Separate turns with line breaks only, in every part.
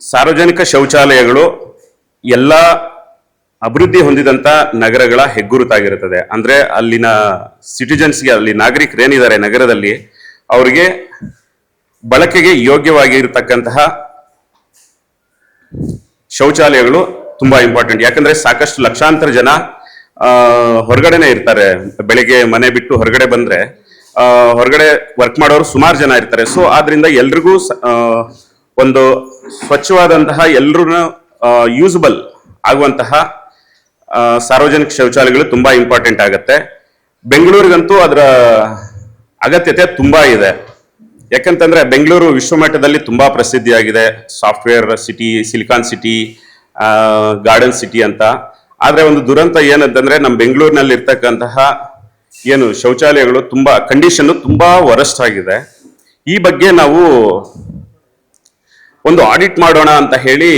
ಸಾರ್ವಜನಿಕ ಶೌಚಾಲಯಗಳು ಎಲ್ಲ ಅಭಿವೃದ್ಧಿ ಹೊಂದಿದಂತ ನಗರಗಳ ಹೆಗ್ಗುರುತಾಗಿರುತ್ತದೆ. ಅಂದ್ರೆ ಅಲ್ಲಿನ ಸಿಟಿಜನ್ಸ್ಗೆ, ಅಲ್ಲಿ ನಾಗರಿಕರೇನಿದ್ದಾರೆ ನಗರದಲ್ಲಿ, ಅವರಿಗೆ ಬಳಕೆಗೆ ಯೋಗ್ಯವಾಗಿರತಕ್ಕಂತಹ ಶೌಚಾಲಯಗಳು ತುಂಬಾ ಇಂಪಾರ್ಟೆಂಟ್. ಯಾಕಂದ್ರೆ ಸಾಕಷ್ಟು ಲಕ್ಷಾಂತರ ಜನ ಹೊರಗಡೆನೆ ಇರ್ತಾರೆ. ಬೆಳಿಗ್ಗೆ ಮನೆ ಬಿಟ್ಟು ಹೊರಗಡೆ ಬಂದ್ರೆ ಹೊರಗಡೆ ವರ್ಕ್ ಮಾಡೋರು ಸುಮಾರು ಜನ ಇರ್ತಾರೆ. ಸೊ ಆದ್ರಿಂದ ಎಲ್ರಿಗೂ ಒಂದು ಸ್ವಚ್ಛವಾದಂತಹ ಎಲ್ರೂ ಯೂಸಬಲ್ ಆಗುವಂತಹ ಸಾರ್ವಜನಿಕ ಶೌಚಾಲಯಗಳು ತುಂಬಾ ಇಂಪಾರ್ಟೆಂಟ್ ಆಗುತ್ತೆ. ಬೆಂಗಳೂರಿಗಂತೂ ಅದರ ಅಗತ್ಯತೆ ತುಂಬಾ ಇದೆ. ಯಾಕಂತಂದ್ರೆ ಬೆಂಗಳೂರು ವಿಶ್ವಮಟ್ಟದಲ್ಲಿ ತುಂಬಾ ಪ್ರಸಿದ್ಧಿಯಾಗಿದೆ. Software city, silicon city, garden city ಅಂತ. ಆದ್ರೆ ಒಂದು ದುರಂತ ಏನಂತಂದ್ರೆ ನಮ್ಮ ಬೆಂಗಳೂರಿನಲ್ಲಿ ಇರ್ತಕ್ಕಂತಹ ಏನು ಶೌಚಾಲಯಗಳು ತುಂಬಾ ಕಂಡೀಷನ್ ತುಂಬಾ ವರಸ್ಟ್ ಆಗಿದೆ. ಈ ಬಗ್ಗೆ ನಾವು ಒಂದು ಆಡಿಟ್ ಮಾಡೋಣ ಅಂತ ಹೇಳಿ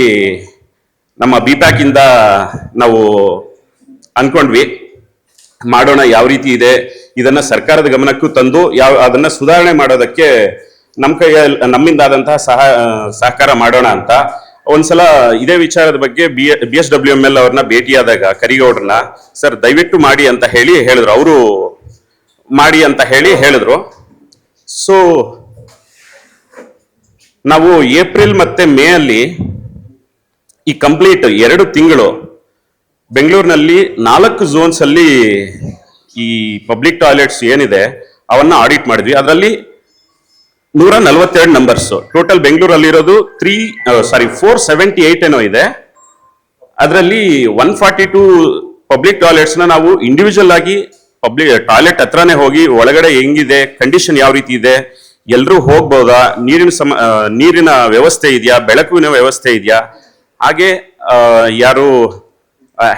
ನಮ್ಮ ಬಿಪ್ಯಾಕ್ ಇಂದ ನಾವು ಅನ್ಕೊಂಡ್ವಿ. ಮಾಡೋಣ, ಯಾವ ರೀತಿ ಇದೆ ಇದನ್ನ ಸರ್ಕಾರದ ಗಮನಕ್ಕೂ ತಂದು ಅದನ್ನ ಸುಧಾರಣೆ ಮಾಡೋದಕ್ಕೆ ನಮ್ಮಿಂದ ಆದಂತಹ ಸಹಕಾರ ಮಾಡೋಣ ಅಂತ. ಒಂದ್ಸಲ ಇದೇ ವಿಚಾರದ ಬಗ್ಗೆ BSWML ಅವ್ರನ್ನ ಭೇಟಿಯಾದಾಗ, ಕರಿಗೌಡ್ರನ್ನ, ಸರ್ ದಯವಿಟ್ಟು ಮಾಡಿ ಅಂತ ಹೇಳಿದ್ರು. ಅವರು ಮಾಡಿ ಅಂತ ಹೇಳಿದ್ರು. ಸೊ ನಾವು ಏಪ್ರಿಲ್ ಮತ್ತೆ ಮೇ ಅಲ್ಲಿ ಈ ಕಂಪ್ಲೀಟ್ 2 ತಿಂಗಳು ಬೆಂಗಳೂರಿನಲ್ಲಿ 4 ಝೋನ್ಸ್ ಅಲ್ಲಿ ಈ ಪಬ್ಲಿಕ್ ಟಾಯ್ಲೆಟ್ಸ್ ಏನಿದೆ ಅವನ್ನ ಆಡಿಟ್ ಮಾಡಿದ್ವಿ. ಅದರಲ್ಲಿ 142 ನಂಬರ್ಸ್ ಟೋಟಲ್ ಬೆಂಗಳೂರಲ್ಲಿ ಇರೋದು 478 ಏನೋ ಇದೆ. ಅದರಲ್ಲಿ 142 ಪಬ್ಲಿಕ್ ಟಾಯ್ಲೆಟ್ಸ್ ನ ನಾವು ಇಂಡಿವಿಜುವಲ್ ಆಗಿ ಪಬ್ಲಿಕ್ ಟಾಯ್ಲೆಟ್ ಹತ್ರನೇ ಹೋಗಿ ಒಳಗಡೆ ಹೆಂಗಿದೆ, ಕಂಡೀಷನ್ ಯಾವ ರೀತಿ ಇದೆ, ಎಲ್ಲರೂ ಹೋಗ್ಬೋದಾ, ನೀರಿನ ವ್ಯವಸ್ಥೆ ಇದೆಯಾ, ಬೆಳಕಿನ ವ್ಯವಸ್ಥೆ ಇದೆಯಾ, ಹಾಗೆ ಯಾರು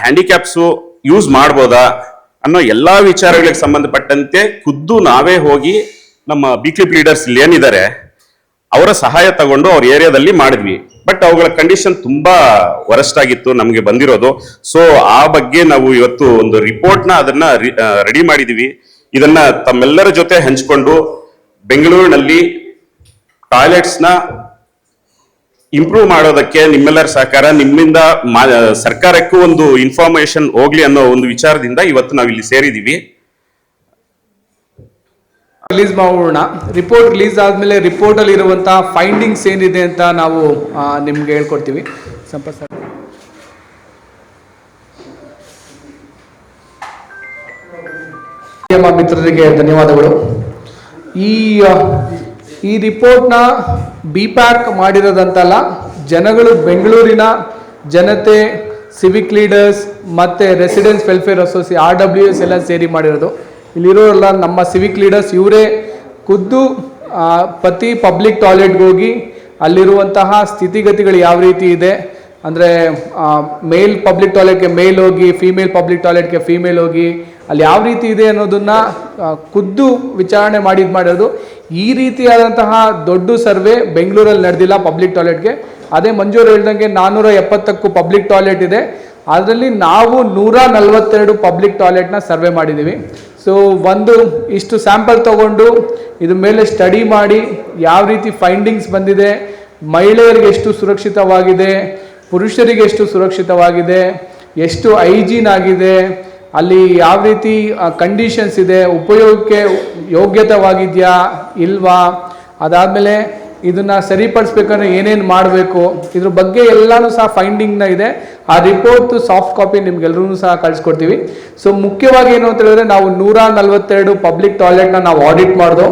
ಹ್ಯಾಂಡಿಕ್ಯಾಪ್ಸು ಯೂಸ್ ಮಾಡ್ಬೋದಾ ಅನ್ನೋ ಎಲ್ಲಾ ವಿಚಾರಗಳಿಗೆ ಸಂಬಂಧಪಟ್ಟಂತೆ ಖುದ್ದು ನಾವೇ ಹೋಗಿ ನಮ್ಮ ಬಿಕ್ಲಿಪ್ ಲೀಡರ್ಸ್ ಇಲ್ಲಿ ಏನಿದ್ದಾರೆ ಅವರ ಸಹಾಯ ತಗೊಂಡು ಅವ್ರ ಏರಿಯಾದಲ್ಲಿ ಮಾಡಿದ್ವಿ. ಬಟ್ ಅವುಗಳ ಕಂಡೀಷನ್ ತುಂಬಾ ವರಸ್ಟ್ ಆಗಿತ್ತು ನಮ್ಗೆ ಬಂದಿರೋದು. ಸೊ ಆ ಬಗ್ಗೆ ನಾವು ಇವತ್ತು ಒಂದು ರಿಪೋರ್ಟ್ನ ಅದನ್ನ ರೆಡಿ ಮಾಡಿದೀವಿ. ಇದನ್ನ ತಮ್ಮೆಲ್ಲರ ಜೊತೆ ಹಂಚಿಕೊಂಡು ಬೆಂಗಳೂರಿನಲ್ಲಿ ಟಾಯ್ಲೆಟ್ಸ್ ನ ಇಂಪ್ರೂವ್ ಮಾಡೋದಕ್ಕೆ ನಿಮ್ಮೆಲ್ಲರ ಸಹಕಾರ, ನಿಮ್ಮಿಂದ ಸರ್ಕಾರಕ್ಕೂ ಒಂದು ಇನ್ಫಾರ್ಮೇಶನ್ ಹೋಗ್ಲಿ ಅನ್ನೋ ಒಂದು ವಿಚಾರದಿಂದ ಇವತ್ತು ನಾವು ಇಲ್ಲಿ ಸೇರಿದೀವಿ.
ರಿಲೀಸ್ ಮಾಡೋಣ. ರಿಪೋರ್ಟ್ ರಿಲೀಸ್ ಆದ್ಮೇಲೆ ರಿಪೋರ್ಟ್ ಅಲ್ಲಿ ಇರುವಂತಹ ಫೈಂಡಿಂಗ್ಸ್ ಏನಿದೆ ಅಂತ ನಾವು ನಿಮ್ಗೆ ಹೇಳ್ಕೊಡ್ತೀವಿ. ಸಂಪತ್ ಸರ್. ಮಿತ್ರರಿಗೆ ಧನ್ಯವಾದಗಳು. ಈ ರಿಪೋರ್ಟ್ನ ಬಿಪ್ಯಾಕ್ ಮಾಡಿರೋದಂತಲ್ಲ, ಜನಗಳು, ಬೆಂಗಳೂರಿನ ಜನತೆ, ಸಿವಿಕ್ ಲೀಡರ್ಸ್ ಮತ್ತು ರೆಸಿಡೆನ್ಸ್ ವೆಲ್ಫೇರ್ ಅಸೋಸಿಯೇಷನ್ RWS ಎಲ್ಲ ಸೇರಿ ಮಾಡಿರೋದು. ಇಲ್ಲಿರೋಲ್ಲ ನಮ್ಮ ಸಿವಿಕ್ ಲೀಡರ್ಸ್, ಇವರೇ ಖುದ್ದು ಪ್ರತಿ ಪಬ್ಲಿಕ್ ಟಾಯ್ಲೆಟ್ಗೆ ಹೋಗಿ ಅಲ್ಲಿರುವಂತಹ ಸ್ಥಿತಿಗತಿಗಳು ಯಾವ ರೀತಿ ಇದೆ, ಅಂದರೆ ಮೇಲ್ ಪಬ್ಲಿಕ್ ಟಾಯ್ಲೆಟ್ಗೆ ಮೇಲ್ ಹೋಗಿ, ಫೀಮೇಲ್ ಪಬ್ಲಿಕ್ ಟಾಯ್ಲೆಟ್ಗೆ ಫೀಮೇಲ್ ಹೋಗಿ ಅಲ್ಲಿ ಯಾವ ರೀತಿ ಇದೆ ಅನ್ನೋದನ್ನ ಖುದ್ದು ವಿಚಾರಣೆ ಮಾಡೋದು. ಈ ರೀತಿಯಾದಂತಹ ದೊಡ್ಡ ಸರ್ವೆ ಬೆಂಗಳೂರಲ್ಲಿ ನಡೆದಿಲ್ಲ ಪಬ್ಲಿಕ್ ಟಾಯ್ಲೆಟ್ಗೆ. ಅದೇ ಮಂಜೂರು ಹೇಳ್ದಂಗೆ 470ಕ್ಕೂ ಪಬ್ಲಿಕ್ ಟಾಯ್ಲೆಟ್ ಇದೆ. ಅದರಲ್ಲಿ ನಾವು 142 ಪಬ್ಲಿಕ್ ಟಾಯ್ಲೆಟ್ನ ಸರ್ವೆ ಮಾಡಿದ್ದೀವಿ. ಸೊ ಇಷ್ಟು ಸ್ಯಾಂಪಲ್ ತಗೊಂಡು ಇದ್ರ ಮೇಲೆ ಸ್ಟಡಿ ಮಾಡಿ ಯಾವ ರೀತಿ ಫೈಂಡಿಂಗ್ಸ್ ಬಂದಿದೆ, ಮಹಿಳೆಯರಿಗೆ ಎಷ್ಟು ಸುರಕ್ಷಿತವಾಗಿದೆ, ಪುರುಷರಿಗೆ ಎಷ್ಟು ಸುರಕ್ಷಿತವಾಗಿದೆ, ಎಷ್ಟು ಹೈಜೀನ್ ಆಗಿದೆ, ಅಲ್ಲಿ ಯಾವ ರೀತಿ ಕಂಡೀಷನ್ಸ್ ಇದೆ, ಉಪಯೋಗಕ್ಕೆ ಯೋಗ್ಯತವಾಗಿದೆಯಾ ಇಲ್ವಾ, ಅದಾದಮೇಲೆ ಇದನ್ನು ಸರಿಪಡಿಸ್ಬೇಕಂದ್ರೆ ಏನೇನು ಮಾಡಬೇಕು, ಇದ್ರ ಬಗ್ಗೆ ಎಲ್ಲನೂ ಸಹ ಫೈಂಡಿಂಗ್ನ ಇದೆ. ಆ ರಿಪೋರ್ಟ್ ಸಾಫ್ಟ್ ಕಾಪಿ ನಿಮ್ಗೆಲ್ಲರೂ ಸಹ ಕಳಿಸ್ಕೊಡ್ತೀವಿ. ಸೊ ಮುಖ್ಯವಾಗಿ ಏನು ಅಂತ ಹೇಳಿದ್ರೆ, ನಾವು 142 ಪಬ್ಲಿಕ್ ಟಾಯ್ಲೆಟ್ನ ನಾವು ಆಡಿಟ್ ಮಾಡಿದೋ.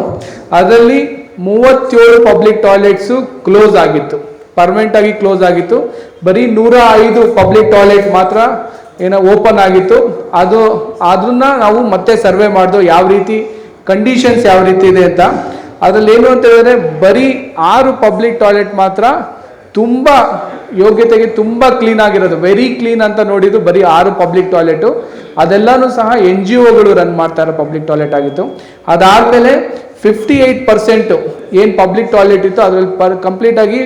ಅದರಲ್ಲಿ 37 ಪಬ್ಲಿಕ್ ಟಾಯ್ಲೆಟ್ಸು ಕ್ಲೋಸ್ ಆಗಿತ್ತು, ಪರ್ಮನೆಂಟ್ ಆಗಿ ಕ್ಲೋಸ್ ಆಗಿತ್ತು. ಬರೀ 105 ಪಬ್ಲಿಕ್ ಟಾಯ್ಲೆಟ್ ಮಾತ್ರ ಓಪನ್ ಆಗಿತ್ತು. ಅದನ್ನ ನಾವು ಮತ್ತೆ ಸರ್ವೆ ಮಾಡಿದೋ, ಯಾವ ರೀತಿ ಕಂಡೀಷನ್ಸ್ ಯಾವ ರೀತಿ ಇದೆ ಅಂತ. ಅದರಲ್ಲಿ ಏನು ಅಂತ ಹೇಳಿದ್ರೆ, ಬರೀ 6 ಪಬ್ಲಿಕ್ ಟಾಯ್ಲೆಟ್ ಮಾತ್ರ ತುಂಬ ಯೋಗ್ಯತೆಗೆ ತುಂಬ ಕ್ಲೀನ್ ಆಗಿರೋದು, ವೆರಿ ಕ್ಲೀನ್ ಅಂತ ನೋಡಿದ್ದು ಬರೀ 6 ಪಬ್ಲಿಕ್ ಟಾಯ್ಲೆಟು. ಅದೆಲ್ಲನೂ ಸಹ NGOಗಳು ರನ್ ಮಾಡ್ತಾ ಇರೋ ಪಬ್ಲಿಕ್ ಟಾಯ್ಲೆಟ್ ಆಗಿತ್ತು. ಅದಾದಮೇಲೆ 58% ಏನು ಪಬ್ಲಿಕ್ ಟಾಯ್ಲೆಟ್ ಇತ್ತು ಅದರಲ್ಲಿ ಕಂಪ್ಲೀಟ್ ಆಗಿ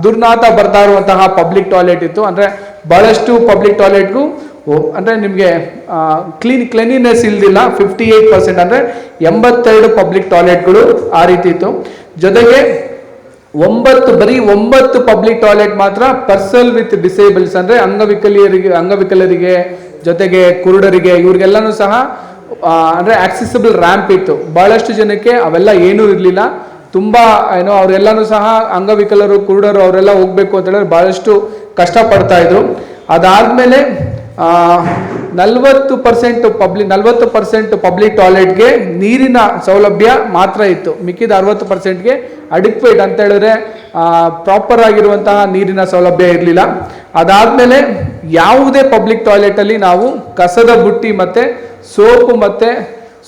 ದುರ್ನಾತ ಬರ್ತಾ ಇರುವಂತಹ ಪಬ್ಲಿಕ್ ಟಾಯ್ಲೆಟ್ ಇತ್ತು. ಅಂದರೆ ಬಹಳಷ್ಟು ಪಬ್ಲಿಕ್ ಟಾಯ್ಲೆಟ್ಗೂ ಅಂದರೆ ನಿಮಗೆ ಕ್ಲೀನಿನೆಸ್ ಇಲ್ದಿಲ್ಲ. 58% ಅಂದರೆ 82 ಪಬ್ಲಿಕ್ ಟಾಯ್ಲೆಟ್ಗಳು ಆ ರೀತಿ ಇತ್ತು. ಜೊತೆಗೆ ಬರೀ 9 ಪಬ್ಲಿಕ್ ಟಾಯ್ಲೆಟ್ ಮಾತ್ರ ಪರ್ಸನ್ ವಿತ್ ಡಿಸೇಬಲ್ಸ್ ಅಂದ್ರೆ ಅಂಗವಿಕಲರಿಗೆ ಜೊತೆಗೆ ಕುರುಡರಿಗೆ ಇವ್ರಿಗೆಲ್ಲಾನು ಸಹ ಅಂದ್ರೆ ಆಕ್ಸೆಸಿಬಲ್ ರ್ಯಾಂಪ್ ಇತ್ತು. ಬಹಳಷ್ಟು ಜನಕ್ಕೆ ಅವೆಲ್ಲ ಏನೂ ಇರಲಿಲ್ಲ. ತುಂಬಾ ಅವರೆಲ್ಲಾನು ಸಹ ಅಂಗವಿಕಲರು ಕುರುಡರು ಅವರೆಲ್ಲ ಹೋಗ್ಬೇಕು ಅಂತ ಹೇಳಿದ್ರೆ ಬಹಳಷ್ಟು ಕಷ್ಟ ಪಡ್ತಾ ಇದ್ರು. ಅದಾದ್ಮೇಲೆ 40% ಪಬ್ಲಿಕ್ ಟಾಯ್ಲೆಟ್ಗೆ ನೀರಿನ ಸೌಲಭ್ಯ ಮಾತ್ರ ಇತ್ತು. ಮಿಕ್ಕಿದ 60%ಗೆ ಅಡಿಕ್ವೇಟ್ ಅಂತ ಹೇಳಿದ್ರೆ ಪ್ರಾಪರ್ ಆಗಿರುವಂತಹ ನೀರಿನ ಸೌಲಭ್ಯ ಇರಲಿಲ್ಲ. ಅದಾದ್ಮೇಲೆ ಯಾವುದೇ ಪಬ್ಲಿಕ್ ಟಾಯ್ಲೆಟ್ ಅಲ್ಲಿ ನಾವು ಕಸದ ಬುಟ್ಟಿ ಮತ್ತೆ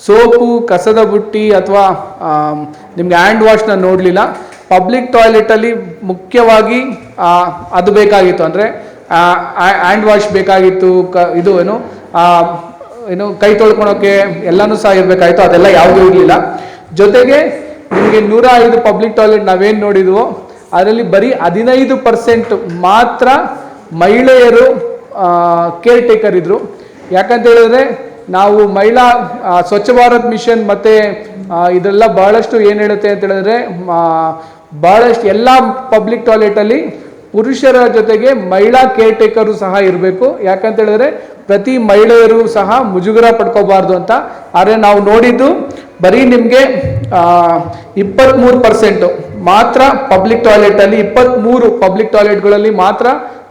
ಸೋಪು ಕಸದ ಬುಟ್ಟಿ ಅಥವಾ ನಿಮ್ಗೆ ಹ್ಯಾಂಡ್ ವಾಶ್ನ ನೋಡಲಿಲ್ಲ. ಪಬ್ಲಿಕ್ ಟಾಯ್ಲೆಟ್ ಅಲ್ಲಿ ಮುಖ್ಯವಾಗಿ ಅದು ಬೇಕಾಗಿತ್ತು, ಅಂದ್ರೆ ಹ್ಯಾಂಡ್ ವಾಶ್ ಬೇಕಾಗಿತ್ತು, ಕೈ ತೊಳ್ಕೊಳಕ್ಕೆ ಎಲ್ಲಾನು ಸಹ ಇರಬೇಕಾಗಿತ್ತು. ಅದೆಲ್ಲ ಯಾವುದೂ ಇರಲಿಲ್ಲ. ಜೊತೆಗೆ ನಿಮಗೆ 105 ಪಬ್ಲಿಕ್ ಟಾಯ್ಲೆಟ್ ನಾವೇನು ನೋಡಿದ್ವೋ ಅದರಲ್ಲಿ ಬರೀ 15% ಮಾತ್ರ ಮಹಿಳೆಯರು ಕೇರ್ ಟೇಕರ್ ಇದ್ರು. ಯಾಕಂತ ಹೇಳಿದ್ರೆ ನಾವು ಮಹಿಳಾ ಸ್ವಚ್ಛ ಭಾರತ್ ಮಿಷನ್ ಮತ್ತೆ ಇದೆಲ್ಲ ಬಹಳಷ್ಟು ಏನು ಹೇಳುತ್ತೆ ಅಂತ ಹೇಳಿದ್ರೆ ಬಹಳಷ್ಟು ಎಲ್ಲ ಪಬ್ಲಿಕ್ ಟಾಯ್ಲೆಟ್ ಅಲ್ಲಿ ಪುರುಷರ ಜೊತೆಗೆ ಮಹಿಳಾ ಕೇರ್ ಟೇಕರು ಸಹ ಇರಬೇಕು. ಯಾಕಂತ ಹೇಳಿದ್ರೆ ಪ್ರತಿ ಮಹಿಳೆಯರು ಸಹ ಮುಜುಗರ ಪಡ್ಕೋಬಾರ್ದು ಅಂತ. ಆದರೆ ನಾವು ನೋಡಿದ್ದು ಬರೀ ನಿಮಗೆ 23% ಮಾತ್ರ ಪಬ್ಲಿಕ್ ಟಾಯ್ಲೆಟ್ ಅಲ್ಲಿ 23 ಪಬ್ಲಿಕ್ ಟಾಯ್ಲೆಟ್ಗಳಲ್ಲಿ ಮಾತ್ರ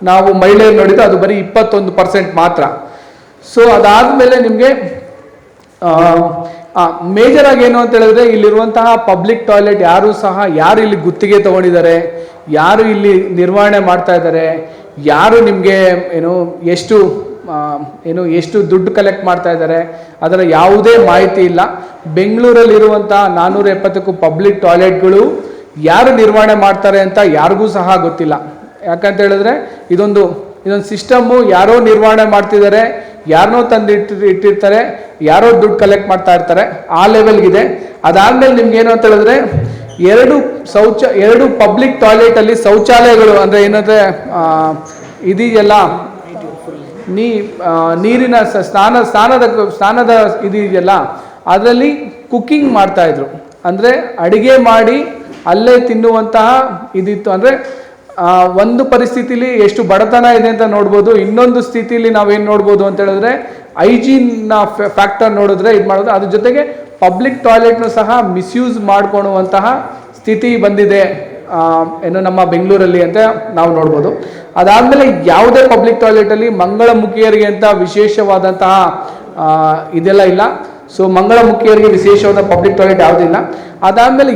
ನಾವು ಮಹಿಳೆಯರು ನೋಡಿದ್ದು, ಅದು ಬರೀ 21% ಮಾತ್ರ. ಸೊ ಅದಾದ್ಮೇಲೆ ನಿಮಗೆ ಮೇಜರ್ ಆಗಿ ಏನು ಅಂತ ಹೇಳಿದ್ರೆ ಇಲ್ಲಿರುವಂತಹ ಪಬ್ಲಿಕ್ ಟಾಯ್ಲೆಟ್ ಯಾರು ಇಲ್ಲಿ ಗುತ್ತಿಗೆ ತಗೊಂಡಿದ್ದಾರೆ, ಯಾರು ಇಲ್ಲಿ ನಿರ್ವಹಣೆ ಮಾಡ್ತಾ ಇದ್ದಾರೆ, ಯಾರು ನಿಮಗೆ ಎಷ್ಟು ದುಡ್ಡು ಕಲೆಕ್ಟ್ ಮಾಡ್ತಾ ಇದ್ದಾರೆ ಅದರ ಯಾವುದೇ ಮಾಹಿತಿ ಇಲ್ಲ. ಬೆಂಗಳೂರಲ್ಲಿ ಇರುವಂತಹ 470ಕ್ಕೂ ಪಬ್ಲಿಕ್ ಟಾಯ್ಲೆಟ್ಗಳು ಯಾರು ನಿರ್ವಹಣೆ ಮಾಡ್ತಾರೆ ಅಂತ ಯಾರಿಗೂ ಸಹ ಗೊತ್ತಿಲ್ಲ. ಯಾಕಂತ ಹೇಳಿದ್ರೆ ಇದೊಂದು ಸಿಸ್ಟಮ್ಮು ಯಾರೋ ನಿರ್ವಹಣೆ ಮಾಡ್ತಿದ್ದಾರೆ, ಯಾರನ್ನೋ ತಂದು ಇಟ್ಟಿರ್ತಾರೆ, ಯಾರೋ ದುಡ್ಡು ಕಲೆಕ್ಟ್ ಮಾಡ್ತಾ ಇರ್ತಾರೆ, ಆ ಲೆವೆಲ್ಗಿದೆ. ಅದಾದ್ಮೇಲೆ ನಿಮ್ಗೆ ಏನು ಅಂತ ಹೇಳಿದ್ರೆ ಎರಡು ಪಬ್ಲಿಕ್ ಟಾಯ್ಲೆಟ್ ಅಲ್ಲಿ ಶೌಚಾಲಯಗಳು ಅಂದ್ರೆ ಏನಂದ್ರೆ ಇದೆಯಲ್ಲ ನೀರಿನ ಸ್ನಾನದ ಇದೆಯಲ್ಲ ಅದರಲ್ಲಿ ಕುಕ್ಕಿಂಗ್ ಮಾಡ್ತಾ ಇದ್ರು. ಅಂದ್ರೆ ಅಡಿಗೆ ಮಾಡಿ ಅಲ್ಲೇ ತಿನ್ನುವಂತಹ ಇದಿತ್ತು. ಅಂದ್ರೆ ಒಂದು ಪರಿಸ್ಥಿತಿಲಿ ಎಷ್ಟು ಬಡತನ ಇದೆ ಅಂತ ನೋಡ್ಬೋದು. ಇನ್ನೊಂದು ಸ್ಥಿತಿಲಿ ನಾವೇನು ನೋಡ್ಬೋದು ಅಂತ ಹೇಳಿದ್ರೆ ಹೈಜೀನ್ ಫ್ಯಾಕ್ಟರ್ ನೋಡಿದ್ರೆ ಇದು ಮಾಡೋದು. ಅದ್ರ ಜೊತೆಗೆ ಪಬ್ಲಿಕ್ ಟಾಯ್ಲೆಟ್ನು ಸಹ ಮಿಸ್ಯೂಸ್ ಮಾಡ್ಕೊಳ್ಳುವಂತಹ ಸ್ಥಿತಿ ಬಂದಿದೆ ನಮ್ಮ ಬೆಂಗಳೂರಲ್ಲಿ ಅಂತ ನಾವು ನೋಡ್ಬೋದು. ಅದಾದ್ಮೇಲೆ ಯಾವುದೇ ಪಬ್ಲಿಕ್ ಟಾಯ್ಲೆಟ್ ಅಲ್ಲಿ ಮಂಗಳಮುಖಿಯರಿಗೆ ಅಂತ ವಿಶೇಷವಾದಂತಹ ಇದೆಲ್ಲ ಇಲ್ಲ. ಸೊ ಮಂಗಳಮುಖಿಯರಿಗೆ ವಿಶೇಷವಾದ ಪಬ್ಲಿಕ್ ಟಾಯ್ಲೆಟ್ ಯಾವುದಿಲ್ಲ. ಅದಾದ್ಮೇಲೆ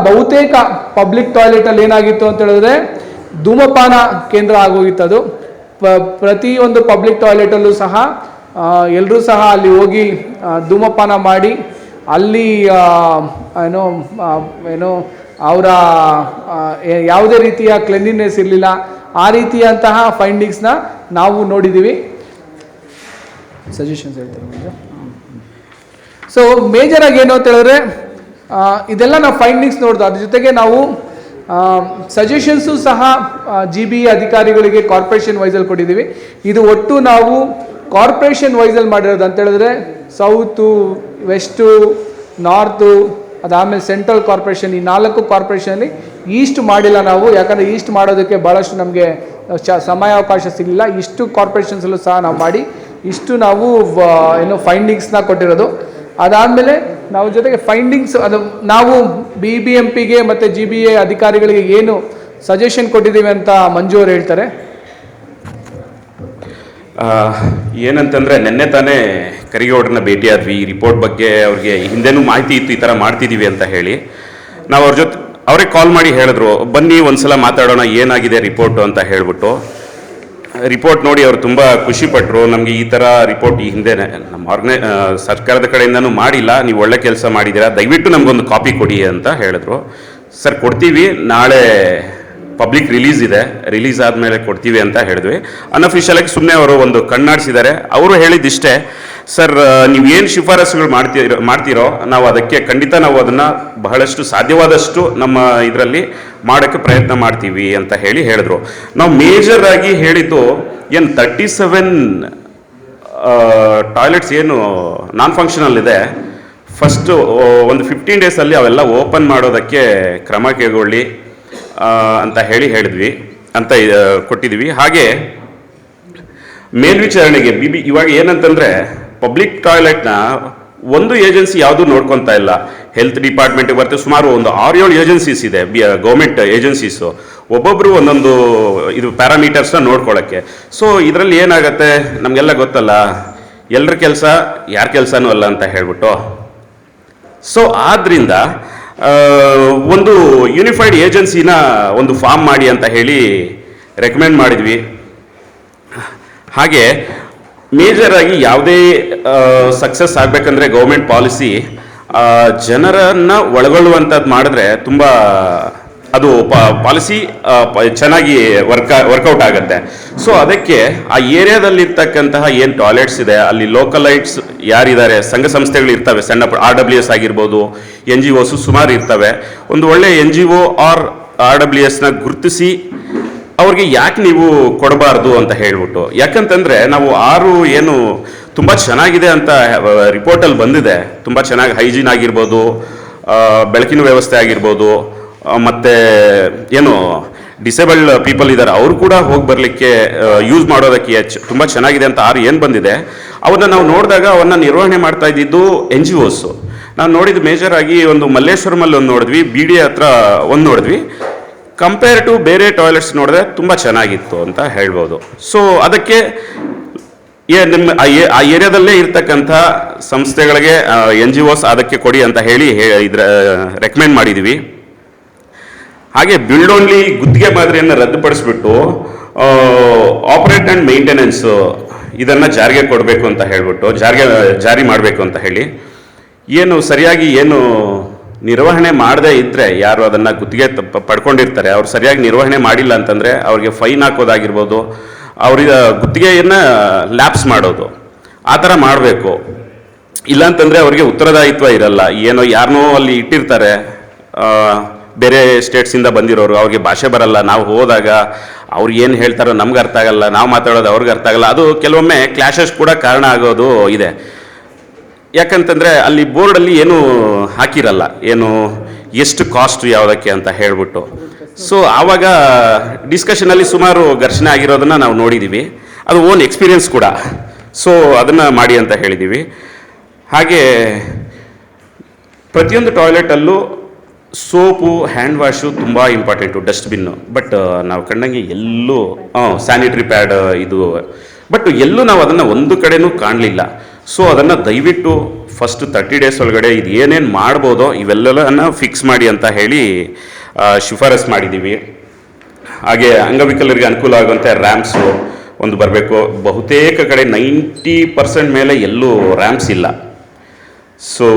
ಬಹುತೇಕ ಪಬ್ಲಿಕ್ ಟಾಯ್ಲೆಟ್ ಅಲ್ಲಿ ಏನಾಗಿತ್ತು ಅಂತ ಹೇಳಿದ್ರೆ ಧೂಮಪಾನ ಕೇಂದ್ರ ಆಗೋಗಿತ್ತು. ಅದು ಪ್ರತಿಯೊಂದು ಪಬ್ಲಿಕ್ ಟಾಯ್ಲೆಟ್ ಅಲ್ಲೂ ಸಹ ಎಲ್ಲರೂ ಸಹ ಅಲ್ಲಿ ಹೋಗಿ ಧೂಮಪಾನ ಮಾಡಿ ಅಲ್ಲಿ ಅವರ ಯಾವುದೇ ರೀತಿಯ ಕ್ಲೆನ್ಲಿನೆಸ್ ಇರಲಿಲ್ಲ. ಆ ರೀತಿಯಂತಹ ಫೈಂಡಿಂಗ್ಸ್ನ ನಾವು ನೋಡಿದ್ದೀವಿ. ಸಜೆಷನ್ಸ್ ಹೇಳ್ತಾರೆ. ಸೊ ಮೇಜರ್ ಆಗಿ ಏನು ಅಂತ ಹೇಳಿದ್ರೆ ಇದೆಲ್ಲ ನಾವು ಫೈಂಡಿಂಗ್ಸ್ ನೋಡ್ದು. ಅದ್ರ ಜೊತೆಗೆ ನಾವು ಸಜೆಷನ್ಸು ಸಹ GBE ಅಧಿಕಾರಿಗಳಿಗೆ ಕಾರ್ಪೊರೇಷನ್ ವೈಸಲ್ಲಿ ಕೊಟ್ಟಿದ್ದೀವಿ. ಇದು ಒಟ್ಟು ನಾವು ಕಾರ್ಪೊರೇಷನ್ ವೈಸಲ್ಲಿ ಮಾಡಿರೋದು ಅಂತ ಹೇಳಿದ್ರೆ ಸೌತು, ವೆಸ್ಟು, ನಾರ್ತು, ಅದಾದಮೇಲೆ ಸೆಂಟ್ರಲ್ ಕಾರ್ಪೊರೇಷನ್, ಈ 4 ಕಾರ್ಪೊರೇಷನಲ್ಲಿ ಈಸ್ಟ್ ಮಾಡಿಲ್ಲ ನಾವು. ಯಾಕಂದರೆ ಈಸ್ಟ್ ಮಾಡೋದಕ್ಕೆ ಭಾಳಷ್ಟು ನಮಗೆ ಸಮಯಾವಕಾಶ ಸಿಗಲಿಲ್ಲ. ಇಷ್ಟು ಕಾರ್ಪೊರೇಷನ್ಸಲ್ಲೂ ಸಹ ನಾವು ಮಾಡಿ ಇಷ್ಟು ನಾವು ಫೈಂಡಿಂಗ್ಸ್ನ ಕೊಟ್ಟಿರೋದು. ಅದಾದಮೇಲೆ ನಾವು ಜೊತೆಗೆ ಫೈಂಡಿಂಗ್ಸ್ ನಾವು BBMPಗೆ ಮತ್ತು GBA ಅಧಿಕಾರಿಗಳಿಗೆ ಏನು ಸಜೆಷನ್ ಕೊಟ್ಟಿದ್ದೀವಿ ಅಂತ ಮಂಜು ಅವರು ಹೇಳ್ತಾರೆ.
ಏನಂತಂದರೆ ನಿನ್ನೆ ತಾನೇ ಕರಿಗೌಡರನ್ನ ಭೇಟಿಯಾದ್ವಿ. ಈ ರಿಪೋರ್ಟ್ ಬಗ್ಗೆ ಅವ್ರಿಗೆ ಹಿಂದೆನೂ ಮಾಹಿತಿ ಇತ್ತು, ಈ ಥರ ಮಾಡ್ತಿದ್ದೀವಿ ಅಂತ ಹೇಳಿ. ನಾವು ಅವ್ರಿಗೆ ಕಾಲ್ ಮಾಡಿ ಹೇಳಿದ್ರು, ಬನ್ನಿ ಒಂದ್ಸಲ ಮಾತಾಡೋಣ ಏನಾಗಿದೆ ರಿಪೋರ್ಟು ಅಂತ ಹೇಳ್ಬಿಟ್ಟು. ರಿಪೋರ್ಟ್ ನೋಡಿ ಅವರು ತುಂಬ ಖುಷಿಪಟ್ಟರು. ನಮಗೆ ಈ ಥರ ರಿಪೋರ್ಟ್ ಈ ಹಿಂದೆ ನಮ್ಮ ಸರ್ಕಾರದ ಕಡೆಯಿಂದನೂ ಮಾಡಿಲ್ಲ, ನೀವು ಒಳ್ಳೆ ಕೆಲಸ ಮಾಡಿದ್ದೀರಾ, ದಯವಿಟ್ಟು ನಮಗೊಂದು ಕಾಪಿ ಕೊಡಿ ಅಂತ ಹೇಳಿದ್ರು. ಸರ್ ಕೊಡ್ತೀವಿ, ನಾಳೆ ಪಬ್ಲಿಕ್ ರಿಲೀಸ್ ಆದಮೇಲೆ ಕೊಡ್ತೀವಿ ಅಂತ ಹೇಳಿದ್ವಿ. ಅನ್ಅಫಿಷಿಯಲಾಗಿ ಸುಮ್ಮನೆ ಅವರು ಒಂದು ಕಣ್ಣಾಡಿಸಿದ್ದಾರೆ. ಅವರು ಹೇಳಿದ್ದಿಷ್ಟೇ, ಸರ್ ನೀವೇನು ಶಿಫಾರಸುಗಳು ಮಾಡ್ತೀರೋ ನಾವು ಅದಕ್ಕೆ ಖಂಡಿತ ನಾವು ಅದನ್ನು ಬಹಳಷ್ಟು ಸಾಧ್ಯವಾದಷ್ಟು ನಮ್ಮ ಇದರಲ್ಲಿ ಮಾಡೋಕ್ಕೆ ಪ್ರಯತ್ನ ಮಾಡ್ತೀವಿ ಅಂತ ಹೇಳಿದರು. ನಾವು ಮೇಜರ್ ಆಗಿ ಹೇಳಿದ್ದು ಏನು 37 ಟಾಯ್ಲೆಟ್ಸ್ ಏನು ನಾನ್ ಫಂಕ್ಷನಲ್ ಇದೆ, ಫಸ್ಟು ಒಂದು 15 ಡೇಸಲ್ಲಿ ಅವೆಲ್ಲ ಓಪನ್ ಮಾಡೋದಕ್ಕೆ ಕ್ರಮ ಕೈಗೊಳ್ಳಿ. ಅಂತ ಹೇಳಿದ್ವಿ ಅಂತ ಕೊಟ್ಟಿದ್ವಿ. ಹಾಗೆ ಮೇಲ್ವಿಚಾರಣೆಗೆ ಇವಾಗ ಏನಂತಂದ್ರೆ ಪಬ್ಲಿಕ್ ಟಾಯ್ಲೆಟ್ನ ಒಂದು ಏಜೆನ್ಸಿ ಯಾವುದು ನೋಡ್ಕೊತಾ ಇಲ್ಲ. ಹೆಲ್ತ್ ಡಿಪಾರ್ಟ್ಮೆಂಟ್ಗೆ ಬರ್ತದೆ, ಸುಮಾರು ಒಂದು 6-7 ಏಜೆನ್ಸೀಸ್ ಇದೆ, ಗೌರ್ಮೆಂಟ್ ಏಜೆನ್ಸೀಸು, ಒಬ್ಬೊಬ್ರು ಒಂದೊಂದು ಇದು ಪ್ಯಾರಾಮೀಟರ್ಸ್ನ ನೋಡ್ಕೊಳ್ಳೋಕ್ಕೆ. ಸೊ ಇದರಲ್ಲಿ ಏನಾಗತ್ತೆ ನಮಗೆಲ್ಲ ಗೊತ್ತಲ್ಲ, ಎಲ್ಲರ ಕೆಲಸ ಯಾರ ಕೆಲಸನೂ ಅಲ್ಲ ಅಂತ ಹೇಳ್ಬಿಟ್ಟು. ಸೊ ಆದ್ರಿಂದ ಒಂದು ಯೂನಿಫೈಡ್ ಏಜೆನ್ಸಿನ ಒಂದು ಫಾರ್ಮ್ ಮಾಡಿ ಅಂತ ಹೇಳಿ ರೆಕಮೆಂಡ್ ಮಾಡಿದ್ವಿ. ಹಾಗೆ ಮೇಜರ್ ಆಗಿ ಯಾವುದೇ ಸಕ್ಸಸ್ ಆಗಬೇಕಂದ್ರೆ ಗೌರ್ಮೆಂಟ್ ಪಾಲಿಸಿ ಜನರನ್ನು ಒಳಗೊಳ್ಳುವಂಥದ್ದು ಮಾಡಿದ್ರೆ ತುಂಬ ಅದು ಪಾಲಿಸಿ ಚೆನ್ನಾಗಿ ವರ್ಕೌಟ್ ಆಗುತ್ತೆ. ಸೊ ಅದಕ್ಕೆ ಆ ಏರಿಯಾದಲ್ಲಿರ್ತಕ್ಕಂತಹ ಏನು ಟಾಯ್ಲೆಟ್ಸ್ ಇದೆ ಅಲ್ಲಿ ಲೋಕಲೈಟ್ಸ್ ಯಾರಿದ್ದಾರೆ, ಸಂಘ ಸಂಸ್ಥೆಗಳು ಇರ್ತವೆ, ಸಣ್ಣ RWS ಆಗಿರ್ಬೋದು, NGOs ಸುಮಾರು ಇರ್ತವೆ. ಒಂದು ಒಳ್ಳೆ NGO ಆರ್ RWSನ ಗುರುತಿಸಿ ಅವ್ರಿಗೆ ಯಾಕೆ ನೀವು ಕೊಡಬಾರ್ದು ಅಂತ ಹೇಳ್ಬಿಟ್ಟು. ಯಾಕಂತಂದರೆ ನಾವು 6 ಏನು ತುಂಬ ಚೆನ್ನಾಗಿದೆ ಅಂತ ರಿಪೋರ್ಟಲ್ಲಿ ಬಂದಿದೆ, ತುಂಬ ಚೆನ್ನಾಗಿ ಹೈಜೀನ್ ಆಗಿರ್ಬೋದು, ಬೆಳಕಿನ ವ್ಯವಸ್ಥೆ ಆಗಿರ್ಬೋದು, ಮತ್ತು ಏನು ಡಿಸೇಬಲ್ಡ್ ಪೀಪಲ್ ಇದ್ದಾರೆ ಅವರು ಕೂಡ ಹೋಗಿ ಬರಲಿಕ್ಕೆ ಯೂಸ್ ಮಾಡೋದಕ್ಕೆ ತುಂಬ ಚೆನ್ನಾಗಿದೆ ಅಂತ 6 ಏನು ಬಂದಿದೆ ಅವನ್ನ ನಾವು ನೋಡಿದಾಗ ಅವನ್ನ ನಿರ್ವಹಣೆ ಮಾಡ್ತಾ ಇದ್ದಿದ್ದು NGOs. ನಾವು ನೋಡಿದ ಮೇಜರ್ ಆಗಿ ಒಂದು ಮಲ್ಲೇಶ್ವರಮಲ್ಲಿ ಒಂದು ನೋಡಿದ್ವಿ, BD ಹತ್ರ ಒಂದು ನೋಡಿದ್ವಿ. ಕಂಪೇರ್ ಟು ಬೇರೆ ಟಾಯ್ಲೆಟ್ಸ್ ನೋಡಿದ್ರೆ ತುಂಬ ಚೆನ್ನಾಗಿತ್ತು ಅಂತ ಹೇಳ್ಬೋದು. ಸೊ ಅದಕ್ಕೆ ನಿಮ್ಮ ಆ ಏರಿಯಾದಲ್ಲೇ ಇರ್ತಕ್ಕಂಥ ಸಂಸ್ಥೆಗಳಿಗೆ NGOs ಅದಕ್ಕೆ ಕೊಡಿ ಅಂತ ಹೇಳಿ ರೆಕಮೆಂಡ್ ಮಾಡಿದ್ವಿ. ಹಾಗೆ ಬಿಲ್ಡ್ ಓನ್ಲಿ ಗುತ್ತಿಗೆ ಮಾದರಿಯನ್ನು ರದ್ದುಪಡಿಸ್ಬಿಟ್ಟು ಆಪರೇಟ್ ಆ್ಯಂಡ್ ಮೇಂಟೆನೆನ್ಸ್ ಇದನ್ನು ಜಾರಿಗೆ ಕೊಡಬೇಕು ಅಂತ ಹೇಳ್ಬಿಟ್ಟು ಜಾರಿ ಮಾಡಬೇಕು ಅಂತ ಹೇಳಿ, ಏನು ಸರಿಯಾಗಿ ಏನು ನಿರ್ವಹಣೆ ಮಾಡದೇ ಇದ್ದರೆ ಯಾರು ಅದನ್ನು ಗುತ್ತಿಗೆ ಪಡ್ಕೊಂಡಿರ್ತಾರೆ ಅವ್ರು ಸರಿಯಾಗಿ ನಿರ್ವಹಣೆ ಮಾಡಿಲ್ಲ ಅಂತಂದರೆ ಅವ್ರಿಗೆ ಫೈನ್ ಹಾಕೋದಾಗಿರ್ಬೋದು, ಅವ್ರಿಗೆ ಗುತ್ತಿಗೆಯನ್ನು ಲ್ಯಾಪ್ಸ್ ಮಾಡೋದು ಆ ಥರ ಮಾಡಬೇಕು. ಇಲ್ಲಾಂತಂದರೆ ಅವ್ರಿಗೆ ಉತ್ತರದಾಯಿತ್ವ ಇರಲ್ಲ. ಏನೋ ಯಾರನ್ನೋ ಅಲ್ಲಿ ಇಟ್ಟಿರ್ತಾರೆ, ಬೇರೆ ಸ್ಟೇಟ್ಸಿಂದ ಬಂದಿರೋರು, ಅವ್ರಿಗೆ ಭಾಷೆ ಬರಲ್ಲ, ನಾವು ಹೋದಾಗ ಅವ್ರು ಏನು ಹೇಳ್ತಾರೋ ನಮ್ಗೆ ಅರ್ಥ ಆಗಲ್ಲ, ನಾವು ಮಾತಾಡೋದು ಅವ್ರಿಗೆ ಅರ್ಥ ಆಗಲ್ಲ. ಅದು ಕೆಲವೊಮ್ಮೆ ಕ್ಲಾಶಸ್ ಕೂಡ ಕಾರಣ ಆಗೋದು ಇದೆ. ಯಾಕಂತಂದರೆ ಅಲ್ಲಿ ಬೋರ್ಡಲ್ಲಿ ಏನು ಹಾಕಿರಲ್ಲ, ಏನು ಎಷ್ಟು ಕಾಸ್ಟ್ ಯಾವುದಕ್ಕೆ ಅಂತ ಹೇಳ್ಬಿಟ್ಟು. ಸೊ ಆವಾಗ ಡಿಸ್ಕಷನಲ್ಲಿ ಸುಮಾರು ಘರ್ಷಣೆ ಆಗಿರೋದನ್ನು ನಾವು ನೋಡಿದ್ದೀವಿ, ಅದು ಓನ್ ಎಕ್ಸ್ಪೀರಿಯನ್ಸ್ ಕೂಡ. ಸೊ ಅದನ್ನು ಮಾಡಿ ಅಂತ ಹೇಳಿದ್ದೀವಿ. ಹಾಗೆ ಪ್ರತಿಯೊಂದು ಟಾಯ್ಲೆಟಲ್ಲೂ ಸೋಪು, ಹ್ಯಾಂಡ್ ವಾಶು ತುಂಬ ಇಂಪಾರ್ಟೆಂಟು, ಡಸ್ಟ್ಬಿನ್ನು. ಬಟ್ ನಾವು ಕಂಡಂಗೆ ಎಲ್ಲೂ ಸ್ಯಾನಿಟ್ರಿ ಪ್ಯಾಡ್ ಇದು, ಬಟ್ ಎಲ್ಲೂ ನಾವು ಅದನ್ನು ಒಂದು ಕಡೆನೂ ಕಾಣಲಿಲ್ಲ. ಸೊ ಅದನ್ನು ದಯವಿಟ್ಟು ಫಸ್ಟ್ 30 days ಒಳಗಡೆ ಇದು ಏನೇನು ಮಾಡ್ಬೋದೋ ಇವೆಲ್ಲನ ಫಿಕ್ಸ್ ಮಾಡಿ ಅಂತ ಹೇಳಿ ಶಿಫಾರಸ್ ಮಾಡಿದ್ದೀವಿ. ಹಾಗೆ ಅಂಗವಿಕಲರಿಗೆ ಅನುಕೂಲ ಆಗುವಂತೆ ರ್ಯಾಂಪ್ಸು ಒಂದು ಬರಬೇಕು. ಬಹುತೇಕ ಕಡೆ 90% ಮೇಲೆ ಎಲ್ಲೂ ರ್ಯಾಂಪ್ಸ್ ಇಲ್ಲ. ಸೊ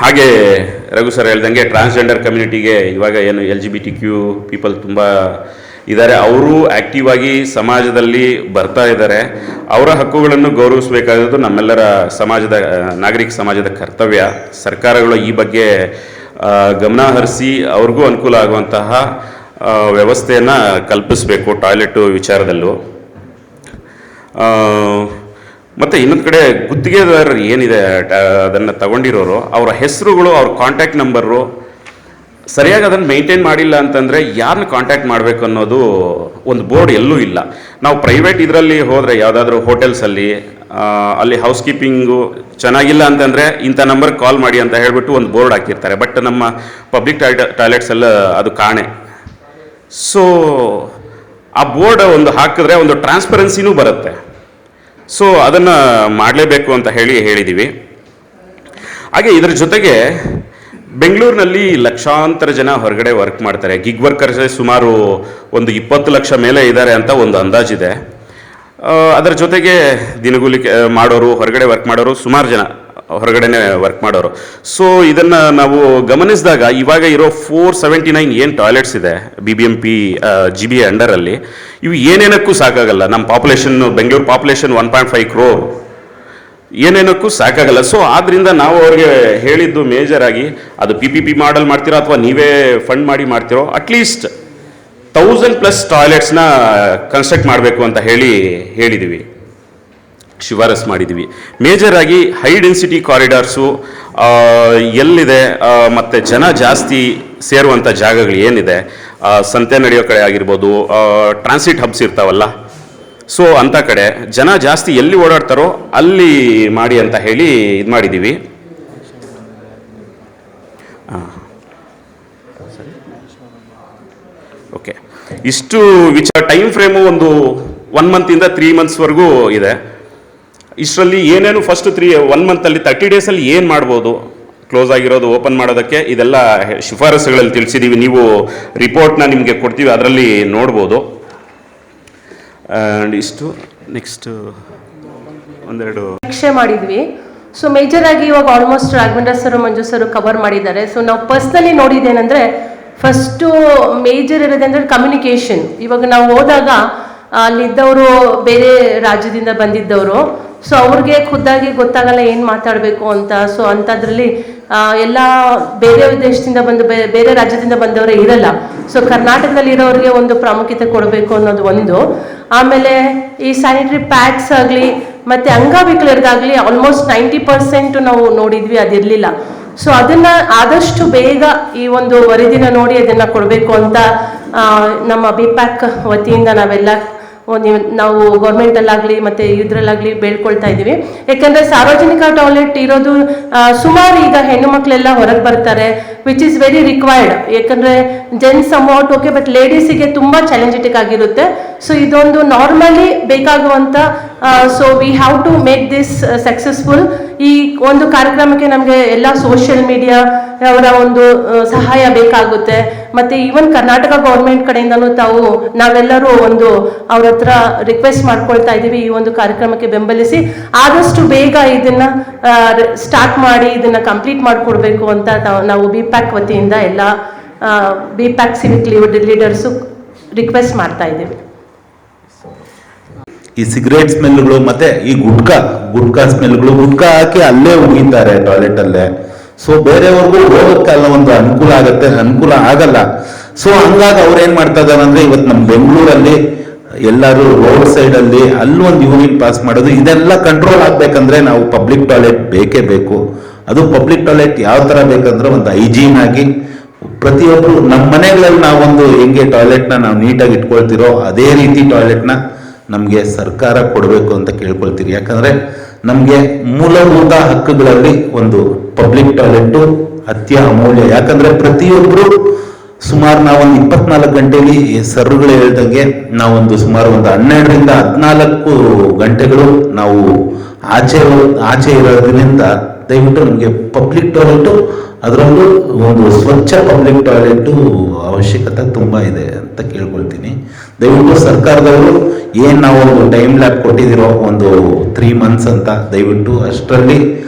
ಹಾಗೆ ರಘು ಸರ್ ಹೇಳ್ದಂಗೆ ಟ್ರಾನ್ಸ್ಜೆಂಡರ್ ಕಮ್ಯುನಿಟಿಗೆ ಇವಾಗ ಏನು LGBTQ ಪೀಪಲ್ ತುಂಬ ಇದ್ದಾರೆ, ಅವರು ಆ್ಯಕ್ಟಿವ್ ಆಗಿ ಸಮಾಜದಲ್ಲಿ ಬರ್ತಾ ಇದ್ದಾರೆ. ಅವರ ಹಕ್ಕುಗಳನ್ನು ಗೌರವಿಸಬೇಕಾದದ್ದು ನಮ್ಮೆಲ್ಲರ ಸಮಾಜದ ನಾಗರಿಕ ಸಮಾಜದ ಕರ್ತವ್ಯ. ಸರ್ಕಾರಗಳು ಈ ಬಗ್ಗೆ ಗಮನ ಹರಿಸಿ ಅವ್ರಿಗೂ ಅನುಕೂಲ ಆಗುವಂತಹ ವ್ಯವಸ್ಥೆಯನ್ನು ಕಲ್ಪಿಸಬೇಕು ಟಾಯ್ಲೆಟು ವಿಚಾರದಲ್ಲೂ. ಮತ್ತು ಇನ್ನೊಂದು ಕಡೆ ಗುತ್ತಿಗೆದಾರರು ಏನಿದೆ ಅದನ್ನು ತಗೊಂಡಿರೋರು ಅವರ ಹೆಸರುಗಳು, ಅವ್ರ ಕಾಂಟ್ಯಾಕ್ಟ್ ನಂಬರು ಸರಿಯಾಗಿ ಅದನ್ನು ಮೇಂಟೈನ್ ಮಾಡಿಲ್ಲ ಅಂತಂದರೆ ಯಾರನ್ನ ಕಾಂಟ್ಯಾಕ್ಟ್ ಮಾಡಬೇಕು ಅನ್ನೋದು ಒಂದು ಬೋರ್ಡ್ ಎಲ್ಲೂ ಇಲ್ಲ. ನಾವು ಪ್ರೈವೇಟ್ ಇದರಲ್ಲಿ ಹೋದರೆ ಯಾವುದಾದ್ರೂ ಹೋಟೆಲ್ಸಲ್ಲಿ ಅಲ್ಲಿ ಹೌಸ್ ಕೀಪಿಂಗು ಚೆನ್ನಾಗಿಲ್ಲ ಅಂತಂದರೆ ಇಂಥ ನಂಬರ್ಗೆ ಕಾಲ್ ಮಾಡಿ ಅಂತ ಹೇಳಿಬಿಟ್ಟು ಒಂದು ಬೋರ್ಡ್ ಹಾಕಿರ್ತಾರೆ. ಬಟ್ ನಮ್ಮ ಪಬ್ಲಿಕ್ ಟಾಯ್ಲೆಟ್ಸ್ ಎಲ್ಲ ಅದು ಕಾಣೆ. ಸೊ ಆ ಬೋರ್ಡ್ ಒಂದು ಹಾಕಿದ್ರೆ ಒಂದು ಟ್ರಾನ್ಸ್ಪರೆನ್ಸಿನೂ ಬರುತ್ತೆ. ಸೊ ಅದನ್ನು ಮಾಡಲೇಬೇಕು ಅಂತ ಹೇಳಿದ್ದೀವಿ. ಹಾಗೆ ಇದರ ಜೊತೆಗೆ ಬೆಂಗಳೂರಿನಲ್ಲಿ ಲಕ್ಷಾಂತರ ಜನ ಹೊರಗಡೆ ವರ್ಕ್ ಮಾಡ್ತಾರೆ. ಗಿಗ್ ವರ್ಕರ್ಸೇ ಸುಮಾರು ಒಂದು 20 ಲಕ್ಷ ಮೇಲೆ ಇದ್ದಾರೆ ಅಂತ ಒಂದು ಅಂದಾಜಿದೆ. ಅದರ ಜೊತೆಗೆ ದಿನಗೂಲಿ ಮಾಡೋರು, ಹೊರಗಡೆ ವರ್ಕ್ ಮಾಡೋರು ಸುಮಾರು ಜನ ಹೊರಗಡೆನೆ ವರ್ಕ್ ಮಾಡೋರು. ಸೊ ಇದನ್ನು ನಾವು ಗಮನಿಸಿದಾಗ ಇವಾಗ ಇರೋ 479 ಏನು ಟಾಯ್ಲೆಟ್ಸ್ ಇದೆ BBMP GBA ಅಂಡರಲ್ಲಿ, ಇವು ಏನೇನಕ್ಕೂ ಸಾಕಾಗಲ್ಲ. ನಮ್ಮ ಪಾಪ್ಯುಲೇಷನ್, ಬೆಂಗಳೂರು ಪಾಪ್ಯುಲೇಷನ್ 1.5 crore, ಏನೇನಕ್ಕೂ ಸಾಕಾಗಲ್ಲ. ಸೊ ಆದ್ದರಿಂದ ನಾವು ಅವ್ರಿಗೆ ಹೇಳಿದ್ದು ಮೇಜರ್ ಆಗಿ ಅದು PPP ಮಾಡಲ್ ಮಾಡ್ತಿರೋ ಅಥವಾ ನೀವೇ ಫಂಡ್ ಮಾಡಿ ಮಾಡ್ತಿರೋ ಅಟ್ಲೀಸ್ಟ್ 1000+ ಟಾಯ್ಲೆಟ್ಸ್ನ ಕನ್ಸ್ಟ್ರಕ್ಟ್ ಮಾಡಬೇಕು ಅಂತ ಹೇಳಿದ್ದೀವಿ. ಶಿಫಾರಸ್ ಮಾಡಿದ್ದೀವಿ. ಮೇಜರ್ ಆಗಿ ಹೈ ಡೆನ್ಸಿಟಿ ಕಾರಿಡಾರ್ಸು ಎಲ್ಲಿದೆ, ಮತ್ತು ಜನ ಜಾಸ್ತಿ ಸೇರುವಂಥ ಜಾಗಗಳು ಏನಿದೆ, ಸಂತೆ ನಡೆಯೋ ಕಡೆ ಆಗಿರ್ಬೋದು, ಟ್ರಾನ್ಸಿಟ್ ಹಬ್ಸ್ ಇರ್ತಾವಲ್ಲ, ಸೊ ಅಂಥ ಕಡೆ ಜನ ಜಾಸ್ತಿ ಎಲ್ಲಿ ಓಡಾಡ್ತಾರೋ ಅಲ್ಲಿ ಮಾಡಿ ಅಂತ ಹೇಳಿ ಇದು ಮಾಡಿದ್ದೀವಿ. ಓಕೆ, ಇಷ್ಟು ಟೈಮ್ ಫ್ರೇಮು ಒಂದು 1 ಮಂತಿಂದ 3 ಮಂತ್ಸ್ವರೆಗೂ ಇದೆ. ಇಷ್ಟರಲ್ಲಿ ಏನೇನು ಫಸ್ಟ್ 1 ಮಂತಲ್ಲಿ 30 ಡೇಸಲ್ಲಿ ಏನು ಮಾಡ್ಬೋದು, ಕ್ಲೋಸ್ ಆಗಿರೋದು ಓಪನ್ ಮಾಡೋದಕ್ಕೆ, ಇದೆಲ್ಲ ಶಿಫಾರಸುಗಳಲ್ಲಿ ತಿಳಿಸಿದ್ದೀವಿ. ನೀವು ರಿಪೋರ್ಟ್ನ ನಿಮಗೆ ಕೊಡ್ತೀವಿ, ಅದರಲ್ಲಿ ನೋಡ್ಬೋದು. ಆ್ಯಂಡ್ ಇಷ್ಟು ನೆಕ್ಸ್ಟ್ ಒಂದೆರಡು
ಪರೀಕ್ಷೆ ಮಾಡಿದ್ವಿ. ಸೊ ಮೇಜರ್ ಆಗಿ ಇವಾಗ ಆಲ್ಮೋಸ್ಟ್ ರಾಘವೇಂದ್ರ ಸರ್, ಮಂಜು ಸರ್ ಕವರ್ ಮಾಡಿದ್ದಾರೆ. ಸೊ ನಾವು ಪರ್ಸ್ನಲಿ ನೋಡಿದ್ದೇನೆಂದರೆ, ಫಸ್ಟು ಮೇಜರ್ ಇರೋದಂದ್ರೆ ಕಮ್ಯುನಿಕೇಷನ್. ಇವಾಗ ನಾವು ಹೋದಾಗ ಅಲ್ಲಿದ್ದವರು ಬೇರೆ ರಾಜ್ಯದಿಂದ ಬಂದಿದ್ದವರು, ಸೊ ಅವ್ರಿಗೆ ಖುದ್ದಾಗಿ ಗೊತ್ತಾಗಲ್ಲ ಏನು ಮಾತಾಡಬೇಕು ಅಂತ. ಸೊ ಅಂಥದ್ರಲ್ಲಿ ಎಲ್ಲ ಬೇರೆ ದೇಶದಿಂದ ಬಂದು ಬೇರೆ ರಾಜ್ಯದಿಂದ ಬಂದವರೇ ಇರಲ್ಲ. ಸೊ ಕರ್ನಾಟಕದಲ್ಲಿ ಇರೋರಿಗೆ ಒಂದು ಪ್ರಾಮುಖ್ಯತೆ ಕೊಡಬೇಕು ಅನ್ನೋದು ಒಂದು. ಆಮೇಲೆ ಈ ಸ್ಯಾನಿಟರಿ ಪ್ಯಾಡ್ಸ್ ಆಗಲಿ ಮತ್ತು ಅಂಗವಿಕಲರಿಗಾಗಲಿ ಆಲ್ಮೋಸ್ಟ್ 90% ನಾವು ನೋಡಿದ್ವಿ, ಅದಿರಲಿಲ್ಲ. ಸೊ ಅದನ್ನ ಆದಷ್ಟು ಬೇಗ ಈ ಒಂದು ವರದಿನ ನೋಡಿ ಅದನ್ನ ಕೊಡಬೇಕು ಅಂತ ನಮ್ಮ ಬಿಪ್ಯಾಕ್ ವತಿಯಿಂದ ನಾವು ಗೌರ್ಮೆಂಟಲ್ಲಾಗಲಿ ಮತ್ತು ಇದರಲ್ಲಾಗಲಿ ಬೇಡ್ಕೊಳ್ತಾ ಇದ್ದೀವಿ. ಯಾಕಂದರೆ ಸಾರ್ವಜನಿಕ ಟಾಯ್ಲೆಟ್ ಇರೋದು ಸುಮಾರು ಈಗ ಹೆಣ್ಣು ಮಕ್ಕಳೆಲ್ಲ ಹೊರಗೆ ಬರ್ತಾರೆ, ವಿಚ್ ಈಸ್ ವೆರಿ ರಿಕ್ವೈರ್ಡ್. ಯಾಕಂದರೆ ಜೆಂಟ್ಸ್ ಅಮೌಂಟ್ ಓಕೆ, ಬಟ್ ಲೇಡೀಸಿಗೆ ತುಂಬ ಚಾಲೆಂಜೆಟಿಕ್ ಆಗಿರುತ್ತೆ. ಸೊ ಇದೊಂದು ನಾರ್ಮಲಿ ಬೇಕಾಗುವಂಥ, so we have to make this successful. ಈ ಒಂದು ಕಾರ್ಯಕ್ರಮಕ್ಕೆ ನಮಗೆ ಎಲ್ಲ ಸೋಷಿಯಲ್ ಮೀಡಿಯಾ ಅವರ ಒಂದು ಸಹಾಯ ಬೇಕಾಗುತ್ತೆ. ಮತ್ತು ಈವನ್ ಕರ್ನಾಟಕ ಗೌರ್ಮೆಂಟ್ ಕಡೆಯಿಂದನೂ ನಾವೆಲ್ಲರೂ ಒಂದು ಅವ್ರ ಹತ್ರ ರಿಕ್ವೆಸ್ಟ್ ಮಾಡ್ಕೊಳ್ತಾ ಇದ್ದೀವಿ, ಈ ಒಂದು ಕಾರ್ಯಕ್ರಮಕ್ಕೆ ಬೆಂಬಲಿಸಿ ಆದಷ್ಟು ಬೇಗ ಇದನ್ನ ಸ್ಟಾರ್ಟ್ ಮಾಡಿ ಇದನ್ನ ಕಂಪ್ಲೀಟ್ ಮಾಡಿಕೊಡ್ಬೇಕು ಅಂತ ನಾವು ಬಿಪ್ಯಾಕ್ ವತಿಯಿಂದ ಎಲ್ಲ ಬಿಪ್ಯಾಕ್ ಸಿವಿಕ್ ಲೀಡರ್ಸು ರಿಕ್ವೆಸ್ಟ್ ಮಾಡ್ತಾ ಇದ್ದೀವಿ.
ಈ ಸಿಗರೇಟ್ ಸ್ಮೆಲ್ಗಳು ಮತ್ತೆ ಈ ಗುಟ್ಕಾ ಸ್ಮೆಲ್ಗಳು, ಗುಟ್ಕಾ ಹಾಕಿ ಅಲ್ಲೇ ಉಗಿತಾರೆ ಟಾಯ್ಲೆಟ್ ಅಲ್ಲೇ. ಸೊ ಬೇರೆಯವ್ರಿಗೂ ಹೋಗೋಕ್ಕೆಲ್ಲ ಒಂದು ಅನುಕೂಲ ಆಗಲ್ಲ. ಸೊ ಹಂಗಾಗಿ ಅವ್ರು ಏನ್ ಮಾಡ್ತಾ ಇದಾರೆ ಅಂದ್ರೆ, ಇವತ್ತು ನಮ್ಮ ಬೆಂಗಳೂರಲ್ಲಿ ಎಲ್ಲರೂ ರೋಡ್ ಸೈಡ್ ಅಲ್ಲಿ ಅಲ್ಲೂ ಒಂದು ಯೂನಿಟ್ ಪಾಸ್ ಮಾಡೋದು, ಇದೆಲ್ಲ ಕಂಟ್ರೋಲ್ ಆಗ್ಬೇಕಂದ್ರೆ ನಾವು ಪಬ್ಲಿಕ್ ಟಾಯ್ಲೆಟ್ ಬೇಕೇ ಬೇಕು. ಅದು ಪಬ್ಲಿಕ್ ಟಾಯ್ಲೆಟ್ ಯಾವ ತರ ಬೇಕಂದ್ರೆ ಒಂದು ಹೈಜೀನ್ ಆಗಿ ಪ್ರತಿಯೊಬ್ರು ನಮ್ಮ ಮನೆಗಳಲ್ಲಿ ನಾವೊಂದು ಹೆಂಗೆ ಟಾಯ್ಲೆಟ್ನ ನಾವು ನೀಟಾಗಿ ಇಟ್ಕೊಳ್ತಿರೋ ಅದೇ ರೀತಿ ಟಾಯ್ಲೆಟ್ನ ನಮಗೆ ಸರ್ಕಾರ ಕೊಡಬೇಕು ಅಂತ ಕೇಳ್ಕೊಳ್ತೀರಿ. ಯಾಕಂದ್ರೆ ನಮಗೆ ಮೂಲಭೂತ ಹಕ್ಕುಗಳಲ್ಲಿ ಒಂದು ಪಬ್ಲಿಕ್ ಟಾಯ್ಲೆಟ್ ಅತ್ಯ ಅಮೂಲ್ಯ. ಯಾಕಂದ್ರೆ ಪ್ರತಿಯೊಬ್ರು ಸುಮಾರು ನಾವೊಂದು 24 ಗಂಟೆಯಲ್ಲಿ ಸರ್ಗಳು ಹೇಳ್ದಂಗೆ ನಾವೊಂದು ಸುಮಾರು ಒಂದು 12ರಿಂದ 14 ಗಂಟೆಗಳು ನಾವು ಆಚೆ ಇರೋದ್ರಿಂದ ದಯವಿಟ್ಟು ನಮಗೆ ಪಬ್ಲಿಕ್ ಟಾಯ್ಲೆಟು, ಅದರಲ್ಲೂ ಒಂದು ಸ್ವಚ್ಛ ಪಬ್ಲಿಕ್ ಟಾಯ್ಲೆಟು ಅವಶ್ಯಕತೆ ತುಂಬ ಇದೆ ಅಂತ ಕೇಳ್ಕೊಳ್ತೀನಿ. ದಯವಿಟ್ಟು ಸರ್ಕಾರದವರು ಏನು ನಾವೊಂದು ಟೈಮ್ ಲ್ಯಾಬ್ ಕೊಟ್ಟಿದ್ದೀರೋ ಒಂದು 3 ಮಂತ್ಸ್ ಅಂತ, ದಯವಿಟ್ಟು ಅಷ್ಟರಲ್ಲಿ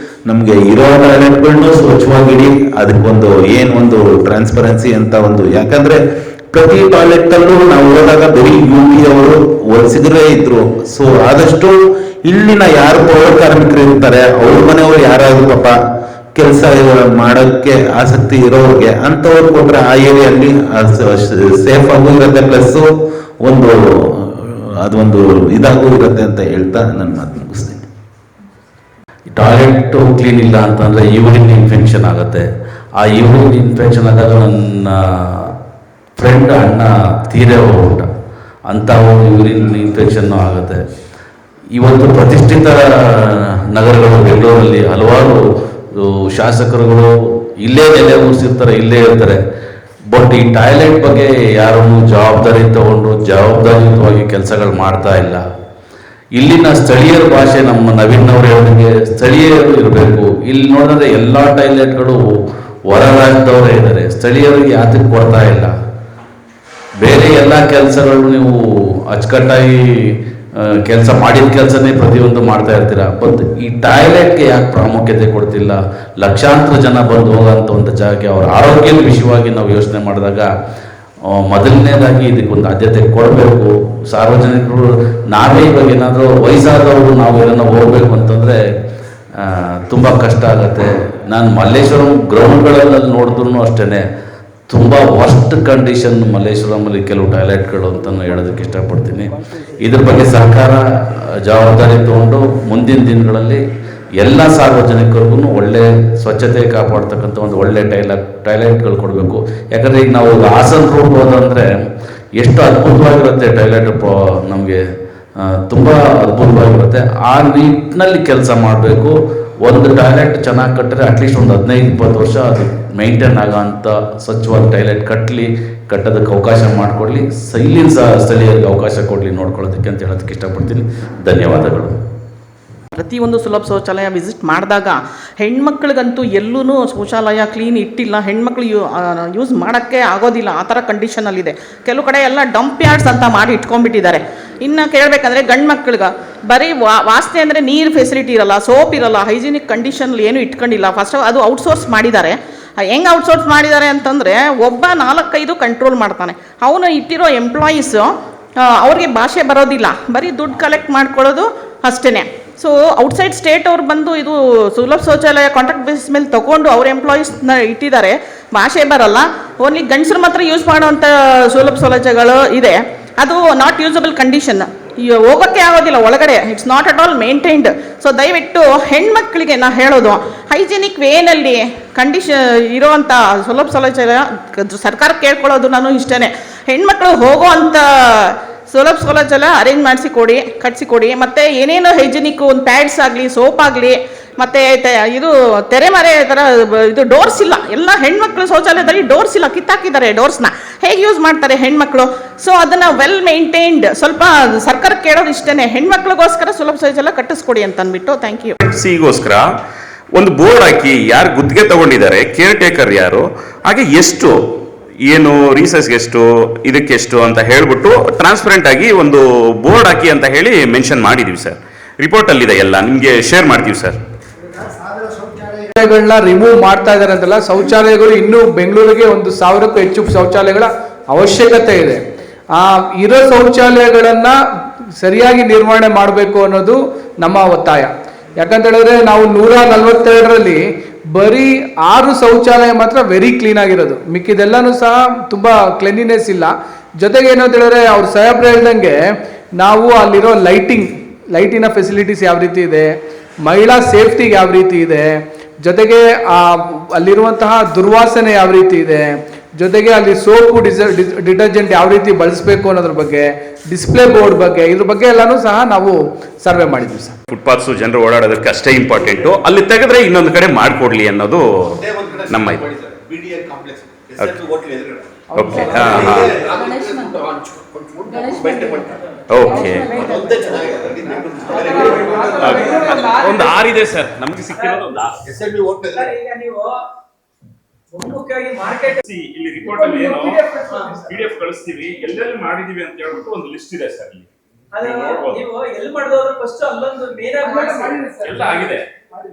ನಮಗೆ ಇರೋ ಟಾಯ್ಲೆಟ್ಗಳನ್ನು ಸ್ವಚ್ಛವಾಗಿಡಿ. ಅದಕ್ಕೊಂದು ಒಂದು ಟ್ರಾನ್ಸ್ಪರೆನ್ಸಿ ಅಂತ ಒಂದು, ಯಾಕಂದ್ರೆ ಪ್ರತಿ ಟಾಯ್ಲೆಟ್ ಅಲ್ಲೂ ನಾವು ಹೋದಾಗ ಬರೀ UP ಅವರು ವಲಸಿಗರೇ ಇದ್ರು. ಸೊ ಆದಷ್ಟು ಇಲ್ಲಿನ ಯಾರು ಪೌರ ಕಾರ್ಮಿಕರು ಇರ್ತಾರೆ ಅವ್ರ ಮನೆಯವರು ಯಾರಾದ್ರೂ ಪಾಪ ಕೆಲಸ ಮಾಡೋಕ್ಕೆ ಆಸಕ್ತಿ ಇರೋರಿಗೆ ಅಂಥವ್ರು ಕೊಟ್ರೆ ಆ ಏರಿಯಲ್ಲಿ ಸೇಫ್ ಆಗೂ ಇರುತ್ತೆ, ಪ್ಲಸ್ ಅದೊಂದು ಇದಾಗೂ ಇರುತ್ತೆ ಅಂತ ಹೇಳ್ತಾ ನನ್ನ ಮಾತು ಮುಗಿಸ್ತೀನಿ.
ಟಾಯ್ಲೆಟ್ ಕ್ಲೀನ್ ಇಲ್ಲ ಅಂತಂದರೆ ಯೂರಿನ್ ಇನ್ಫೆಕ್ಷನ್ ಆಗುತ್ತೆ. ಆ ಯೂರಿನ್ ಇನ್ಫೆಕ್ಷನ್ ಆದಾಗ ನನ್ನ ಫ್ರೆಂಡ್ ಅಣ್ಣ ತೀರೇ ಹೋಗ್ಬಿಟ್ಟ. ಅಂಥ ಒಂದು ಯೂರಿನ್ ಇನ್ಫೆಕ್ಷನ್ನು ಆಗುತ್ತೆ. ಇವತ್ತು ಪ್ರತಿಷ್ಠಿತ ನಗರಗಳು ಬೆಂಗಳೂರಲ್ಲಿ ಹಲವಾರು ಶಾಸಕರುಗಳು ಇಲ್ಲೇ ನೆಲೆ ಊರಿಸಿರ್ತಾರೆ, ಇಲ್ಲೇ ಇರ್ತಾರೆ. ಬಟ್ ಈ ಟಾಯ್ಲೆಟ್ ಬಗ್ಗೆ ಯಾರೂ ಜವಾಬ್ದಾರಿ ತಗೊಂಡು ಜವಾಬ್ದಾರಿಯುತವಾಗಿ ಕೆಲಸಗಳು ಮಾಡ್ತಾ ಇಲ್ಲ. ಇಲ್ಲಿನ ಸ್ಥಳೀಯರ ಭಾಷೆ, ನಮ್ಮ ನವೀನ್ ಅವರು ಹೇಳಿದಂಗೆ ಸ್ಥಳೀಯರು ಇರಬೇಕು. ಇಲ್ಲಿ ನೋಡಿದ್ರೆ ಎಲ್ಲ ಟಾಯ್ಲೆಟ್ಗಳು ಹೊರ ರಾಜ್ಯದವರೇ ಇದ್ದಾರೆ, ಸ್ಥಳೀಯರಿಗೆ ಯಾತಕ್ಕೆ ಕೊಡ್ತಾ ಇಲ್ಲ. ಬೇರೆ ಎಲ್ಲ ಕೆಲಸಗಳು ನೀವು ಅಚ್ಚುಕಟ್ಟಾಗಿ ಕೆಲಸ ಮಾಡಿದ ಕೆಲಸನೇ ಪ್ರತಿಯೊಂದು ಮಾಡ್ತಾ ಇರ್ತೀರ. ಬಟ್ ಈ ಟಾಯ್ಲೆಟ್ಗೆ ಯಾಕೆ ಪ್ರಾಮುಖ್ಯತೆ ಕೊಡ್ತಿಲ್ಲ? ಲಕ್ಷಾಂತರ ಜನ ಬಂದು ಹೋಗೋಂಥ ಒಂದು ಜಾಗಕ್ಕೆ ಅವರ ಆರೋಗ್ಯದ ವಿಷಯವಾಗಿ ನಾವು ಯೋಚನೆ ಮಾಡಿದಾಗ ಮೊದಲನೇದಾಗಿ ಇದಕ್ಕೊಂದು ಆದ್ಯತೆ ಕೊಡಬೇಕು. ಸಾರ್ವಜನಿಕರು ನಾವೇ ಇವಾಗ ಏನಾದರೂ ವಯಸ್ಸಾದವರು ನಾವು ಏನೋ ಹೋಗ್ಬೇಕು ಅಂತಂದರೆ ತುಂಬ ಕಷ್ಟ ಆಗುತ್ತೆ. ನಾನು ಮಲ್ಲೇಶ್ವರಂ ಗ್ರೌಂಡ್ಗಳಲ್ಲಿ ನೋಡಿದ್ರು ಅಷ್ಟೇ ತುಂಬ ವರ್ಸ್ಟ್ ಕಂಡೀಷನ್ ಮಲ್ಲೇಶ್ವರಮಲ್ಲಿ ಕೆಲವು ಟಾಯ್ಲೆಟ್ಗಳು ಅಂತಲೂ ಹೇಳೋದಕ್ಕೆ ಇಷ್ಟಪಡ್ತೀನಿ. ಇದ್ರ ಬಗ್ಗೆ ಸರ್ಕಾರ ಜವಾಬ್ದಾರಿ ತಗೊಂಡು ಮುಂದಿನ ದಿನಗಳಲ್ಲಿ ಎಲ್ಲ ಸಾರ್ವಜನಿಕರಿಗೂ ಒಳ್ಳೆ ಸ್ವಚ್ಛತೆ ಕಾಪಾಡ್ತಕ್ಕಂಥ ಒಂದು ಒಳ್ಳೆ ಟಾಯ್ಲೆಟ್ಗಳು ಕೊಡಬೇಕು. ಯಾಕಂದರೆ ಈಗ ನಾವು ಹಾಸನ ರೋಡ್ ಹೋದಂದರೆ ಎಷ್ಟು ಅದ್ಭುತವಾಗಿರುತ್ತೆ ಟಾಯ್ಲೆಟ್ ನಮಗೆ ತುಂಬ ಅದ್ಭುತವಾಗಿರುತ್ತೆ. ಆ ನಿಟ್ಟಿನಲ್ಲಿ ಕೆಲಸ ಮಾಡಬೇಕು. ಒಂದು ಟಾಯ್ಲೆಟ್ ಚೆನ್ನಾಗಿ ಕಟ್ಟಿದ್ರೆ ಅಟ್ಲೀಸ್ಟ್ ಒಂದು 15-20 ವರ್ಷ ಅದು ಮೇಂಟೈನ್ ಆಗೋಂಥ ಸ್ವಚ್ಛವಾದ ಟಾಯ್ಲೆಟ್ ಕಟ್ಟೋದಕ್ಕೆ ಅವಕಾಶ ಮಾಡಿಕೊಡ್ಲಿ. ಇಲ್ಲಿನ ಸ್ಥಳೀಯರಿಗೆ ಅವಕಾಶ ಕೊಡಲಿ ನೋಡ್ಕೊಳ್ಳೋದಕ್ಕೆ ಅಂತ ಹೇಳೋದಕ್ಕೆ ಇಷ್ಟಪಡ್ತೀನಿ. ಧನ್ಯವಾದಗಳು.
ಪ್ರತಿಯೊಂದು ಸುಲಭ ಶೌಚಾಲಯ ವಿಸಿಟ್ ಮಾಡಿದಾಗ ಹೆಣ್ಮಕ್ಳಿಗಂತೂ ಎಲ್ಲೂ ಶೌಚಾಲಯ ಕ್ಲೀನ್ ಇಟ್ಟಿಲ್ಲ, ಹೆಣ್ಮಕ್ಳು ಯೂಸ್ ಮಾಡೋಕ್ಕೆ ಆಗೋದಿಲ್ಲ, ಆ ಥರ ಕಂಡೀಷನಲ್ಲಿದೆ. ಕೆಲವು ಕಡೆ ಎಲ್ಲ ಡಂಪ್ ಯಾರ್ಡ್ಸ್ ಅಂತ ಮಾಡಿ ಇಟ್ಕೊಂಡ್ಬಿಟ್ಟಿದ್ದಾರೆ. ಇನ್ನು ಕೇಳಬೇಕಂದ್ರೆ ಗಂಡು ಮಕ್ಳಿಗೆ ಬರೀ ವಾಸನೆ ಅಂದರೆ ನೀರು ಫೆಸಿಲಿಟಿ ಇರಲ್ಲ, ಸೋಪ್ ಇರಲ್ಲ, ಹೈಜಿನಿಕ್ ಕಂಡೀಷನ್ಲಿ ಏನೂ ಇಟ್ಕೊಂಡಿಲ್ಲ. ಫಸ್ಟ್ ಅದು ಔಟ್ಸೋರ್ಸ್ ಮಾಡಿದ್ದಾರೆ. ಹೆಂಗೆ ಔಟ್ಸೋರ್ಸ್ ಮಾಡಿದ್ದಾರೆ ಅಂತಂದರೆ ಒಬ್ಬ 4-5 ಕಂಟ್ರೋಲ್ ಮಾಡ್ತಾನೆ. ಅವನು ಇಟ್ಟಿರೋ ಎಂಪ್ಲಾಯೀಸು ಅವ್ರಿಗೆ ಭಾಷೆ ಬರೋದಿಲ್ಲ, ಬರೀ ದುಡ್ಡು ಕಲೆಕ್ಟ್ ಮಾಡ್ಕೊಳ್ಳೋದು ಅಷ್ಟೇ. ಸೊ ಔಟ್ಸೈಡ್ ಸ್ಟೇಟ್ ಅವ್ರು ಬಂದು ಇದು ಸುಲಭ ಶೌಚಾಲಯ ಕಾಂಟ್ರಾಕ್ಟ್ ಬೇಸಿಸ್ ಮೇಲೆ ತೊಗೊಂಡು ಅವ್ರ ಎಂಪ್ಲಾಯೀಸ್ನ ಇಟ್ಟಿದ್ದಾರೆ. ಭಾಷೆ ಬರಲ್ಲ, ಓನ್ಲಿ ಗಂಡಸರು ಮಾತ್ರ ಯೂಸ್ ಮಾಡುವಂಥ ಸುಲಭ ಶೌಚಾಲಯಗಳು ಇದೆ. ಅದು ನಾಟ್ ಯೂಸಬಲ್ ಕಂಡೀಷನ್, ಹೋಗೋಕ್ಕೆ ಆಗೋದಿಲ್ಲ ಒಳಗಡೆ. It's not at all maintained. So ದಯವಿಟ್ಟು ಹೆಣ್ಮಕ್ಳಿಗೆ ನಾ ಹೇಳೋದು, ಹೈಜಿನಿಕ್ ವೇನಲ್ಲಿ ಇರೋವಂಥ ಸುಲಭ ಶೌಚಾಲಯ ಸರ್ಕಾರಕ್ಕೆ ಕೇಳ್ಕೊಳ್ಳೋದು ನಾನು ಇಷ್ಟೇ. ಹೆಣ್ಮಕ್ಳು ಹೋಗೋವಂಥ ಸುಲಭ ಶೌಚಾಲಯ ಅರೇಂಜ್ ಮಾಡಿಸಿಕೊಡಿ, ಕಟ್ಸಿಕೊಡಿ. ಮತ್ತು ಏನೇನು ಹೈಜಿನಿಕ್ಕು ಒಂದು ಪ್ಯಾಡ್ಸ್ ಆಗಲಿ, ಸೋಪ್ ಆಗಲಿ, ಮತ್ತು ಇದು ತೆರೆಮರೆ ಥರ ಇದು ಡೋರ್ಸ್ ಇಲ್ಲ. ಎಲ್ಲ ಹೆಣ್ಮಕ್ಳು ಶೌಚಾಲಯದಲ್ಲಿ ಡೋರ್ಸ್ ಇಲ್ಲ, ಕಿತ್ತಾಕಿದ್ದಾರೆ ಡೋರ್ಸ್ನ. ಹೇಗೆ ಯೂಸ್ ಮಾಡ್ತಾರೆ ಹೆಣ್ಮಕ್ಳು? ಸೊ ಅದನ್ನು ವೆಲ್ ಮೇಂಟೈನ್ಡ್, ಸ್ವಲ್ಪ ಸರ್ಕಾರಕ್ಕೆ ಕೇಳೋದು ಇಷ್ಟೇ, ಹೆಣ್ಮಕ್ಳಿಗೋಸ್ಕರ ಸುಲಭ ಶೌಚಾಲಯ ಕಟ್ಟಿಸ್ಕೊಡಿ ಅಂತ ಅಂದ್ಬಿಟ್ಟು. Thank you.
ಸಿಗೋಸ್ಕರ ಒಂದು ಬೋರ್ಡ್ ಹಾಕಿ ಯಾರು ಗುತ್ತಿಗೆ ತಗೊಂಡಿದ್ದಾರೆ, ಕೇರ್ ಟೇಕರ್ ಯಾರು, ಹಾಗೆ ಎಷ್ಟು ಏನು ರೀಸರ್ಸ್ಗೆ ಎಷ್ಟು, ಇದಕ್ಕೆಷ್ಟು ಅಂತ ಹೇಳ್ಬಿಟ್ಟು ಟ್ರಾನ್ಸ್ಪರೆಂಟ್ ಆಗಿ ಒಂದು ಬೋರ್ಡ್ ಹಾಕಿ ಅಂತ ಹೇಳಿ ಮೆನ್ಷನ್ ಮಾಡಿದೀವಿ ಸರ್. ರಿಪೋರ್ಟಲ್ಲಿದೆ, ಎಲ್ಲ ನಿಮಗೆ ಶೇರ್ ಮಾಡ್ತೀವಿ ಸರ್.
ಶೌಚಾಲಯಗಳನ್ನ ರಿಮೂವ್ ಮಾಡ್ತಾ ಇದ್ದಾರೆ ಅಂತಲ್ಲ, ಶೌಚಾಲಯಗಳು ಇನ್ನೂ ಬೆಂಗಳೂರಿಗೆ 1,000ಕ್ಕೂ ಹೆಚ್ಚು ಶೌಚಾಲಯಗಳ ಅವಶ್ಯಕತೆ ಇದೆ. ಇರೋ ಶೌಚಾಲಯಗಳನ್ನ ಸರಿಯಾಗಿ ನಿರ್ವಹಣೆ ಮಾಡಬೇಕು ಅನ್ನೋದು ನಮ್ಮ ಒತ್ತಾಯ. ಯಾಕಂತ ಹೇಳಿದ್ರೆ ನಾವು 142ರಲ್ಲಿ ಬರೀ 6 ಶೌಚಾಲಯ ಮಾತ್ರ ವೆರಿ ಕ್ಲೀನ್ ಆಗಿರೋದು, ಮಿಕ್ಕಿದೆಲ್ಲನೂ ಸಹ ತುಂಬ ಕ್ಲೆನ್ಲಿನೆಸ್ ಇಲ್ಲ. ಜೊತೆಗೆ ಏನು ಅಂತ ಹೇಳಿದ್ರೆ ಅವ್ರು ಸಾಹೇಬ್ರು ಹೇಳ್ದಂಗೆ ನಾವು ಅಲ್ಲಿರೋ ಲೈಟಿನ ಫೆಸಿಲಿಟೀಸ್ ಯಾವ ರೀತಿ ಇದೆ, ಮಹಿಳಾ ಸೇಫ್ಟಿಗೆ ಯಾವ ರೀತಿ ಇದೆ, ಜೊತೆಗೆ ಅಲ್ಲಿರುವಂತಹ ದುರ್ವಾಸನೆ ಯಾವ ರೀತಿ ಇದೆ, ಜೊತೆಗೆ ಅಲ್ಲಿ ಸೋಪು ಡಿಟರ್ಜೆಂಟ್ ಯಾವ ರೀತಿ ಬಳಸಬೇಕು ಅನ್ನೋದ್ರ ಬಗ್ಗೆ, ಡಿಸ್ಪ್ಲೇ ಬೋರ್ಡ್ ಬಗ್ಗೆ, ಇದ್ರ ಬಗ್ಗೆ ಎಲ್ಲಾನು ಸಹ ನಾವು ಸರ್ವೆ ಮಾಡಿದ್ವಿ ಸರ್.
ಫುಟ್ಪಾತ್ಸು ಜನರು ಓಡಾಡೋದಕ್ಕೆ ಅಷ್ಟೇ ಇಂಪಾರ್ಟೆಂಟು, ಅಲ್ಲಿ ತೆಗೆದ್ರೆ ಇನ್ನೊಂದು ಕಡೆ ಮಾಡಿಕೊಡ್ಲಿ ಅನ್ನೋದು ನಮ್ಮ ಇದು. ಓಕೆ, ಓಕೆ, ಒಂದು 6 ಇದೆ ಸರ್, ನಮಗೆ ಸಿಕ್ಕಿರೋದು ಒಂದು 6. ಇಲ್ಲಿ ರಿಪೋರ್ಟ್ ಅಲ್ಲಿ ಏನು PDF ಕಳಿಸ್ತೀವಿ, ಎಲ್ಲೆಲ್ಲಿ ಮಾಡಿದೀವಿ ಅಂತ ಹೇಳ್ಬಿಟ್ಟು ಒಂದು ಲಿಸ್ಟ್ ಇದೆ ಸರ್. ಇಲ್ಲಿ ಎಲ್ಲ ಆಗಿದೆ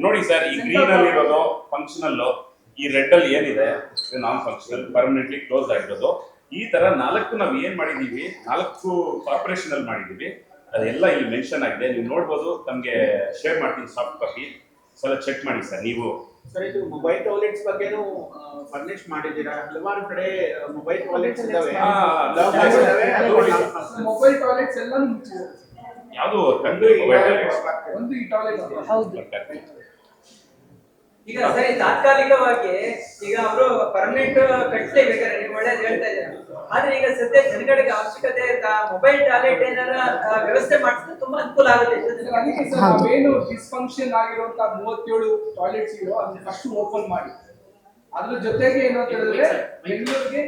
ನೋಡಿ ಸರ್. ಈ ಗ್ರೀನ್ ಅಲ್ಲಿ ಇರೋದು ಫಂಕ್ಷನಲ್, ಈ ರೆಡ್ ಅಲ್ಲಿ ಏನಿದೆ ನಾನ್ ಫಂಕ್ಷನಲ್, ಪರ್ಮನೆಂಟ್ಲಿ ಕ್ಲೋಸ್ ಆಗಿರೋದು. ಈ ತರ 4 ನಾವು ಏನ್ ಮಾಡಿದೀವಿ, 4 ಕಾರ್ಪೊರೇಷನ್ ಅಲ್ಲಿ ಮಾಡಿದೀವಿ. ಅದೆಲ್ಲ ಇಲ್ಲಿ ಮೆನ್ಷನ್ ಆಗಿದೆ, ನೀವು ನೋಡ್ಬೋದು. ತಮ್ಗೆ ಶೇರ್ ಮಾಡ್ತೀನಿ ಸಾಫ್ಟ್ ಕಾಪಿ, ಸ್ವಲ್ಪ ಚೆಕ್ ಮಾಡಿ ಸರ್ ನೀವು.
ಸರ್, ಇದು ಮೊಬೈಲ್ ಟಾಯ್ಲೆಟ್ಸ್ ಬಗ್ಗೆನೂ ಫರ್ನಿಶ್ ಮಾಡಿದ್ದೀರಾ? ಹಲವಾರು ಕಡೆ ಮೊಬೈಲ್ ಟಾಯ್ಲೆಟ್ಸ್ ಇದಾವೆ.
ಮೊಬೈಲ್ ಟಾಯ್ಲೆಟ್ಸ್ ಎಲ್ಲ
ಯಾವುದು ಕಂಡು
ಒಂದು ಈ ಟಾಯ್ಲೆಟ್
ಈಗ ಸರಿ, ತಾತ್ಕಾಲಿಕವಾಗಿ ಈಗ ಅವರು ಪರ್ಮನೆಂಟ್ ಕಟ್ಟಲೇ ಬೇಕಾದ್ರೆ ನೀವು ಒಳ್ಳೇದು ಹೇಳ್ತಾ ಇದ್ದಾರೆ. ಆದ್ರೆ ಈಗ ಸದ್ಯ ಜನಗಳಿಗೆ ಅವಶ್ಯಕತೆ ಮೊಬೈಲ್ ಟಾಯ್ಲೆಟ್ ಏನಾರ ವ್ಯವಸ್ಥೆ ಮಾಡಿಸಿದ್ರೆ ತುಂಬಾ ಅನುಕೂಲ ಆಗುತ್ತೆ.
ಏನು ಡಿಸ್ಫಂಕ್ಷನ್ ಆಗಿರುವಂತ 37 ಟಾಯ್ಲೆಟ್ಸ್ ಇರೋ ಅದನ್ನ ಫಸ್ಟ್ ಓಪನ್ ಮಾಡಿ. ಅದ್ರ ಜೊತೆಗೆ ಏನು ಅಂತ ಹೇಳಿದ್ರೆ ಬೆಂಗಳೂರಿಗೆ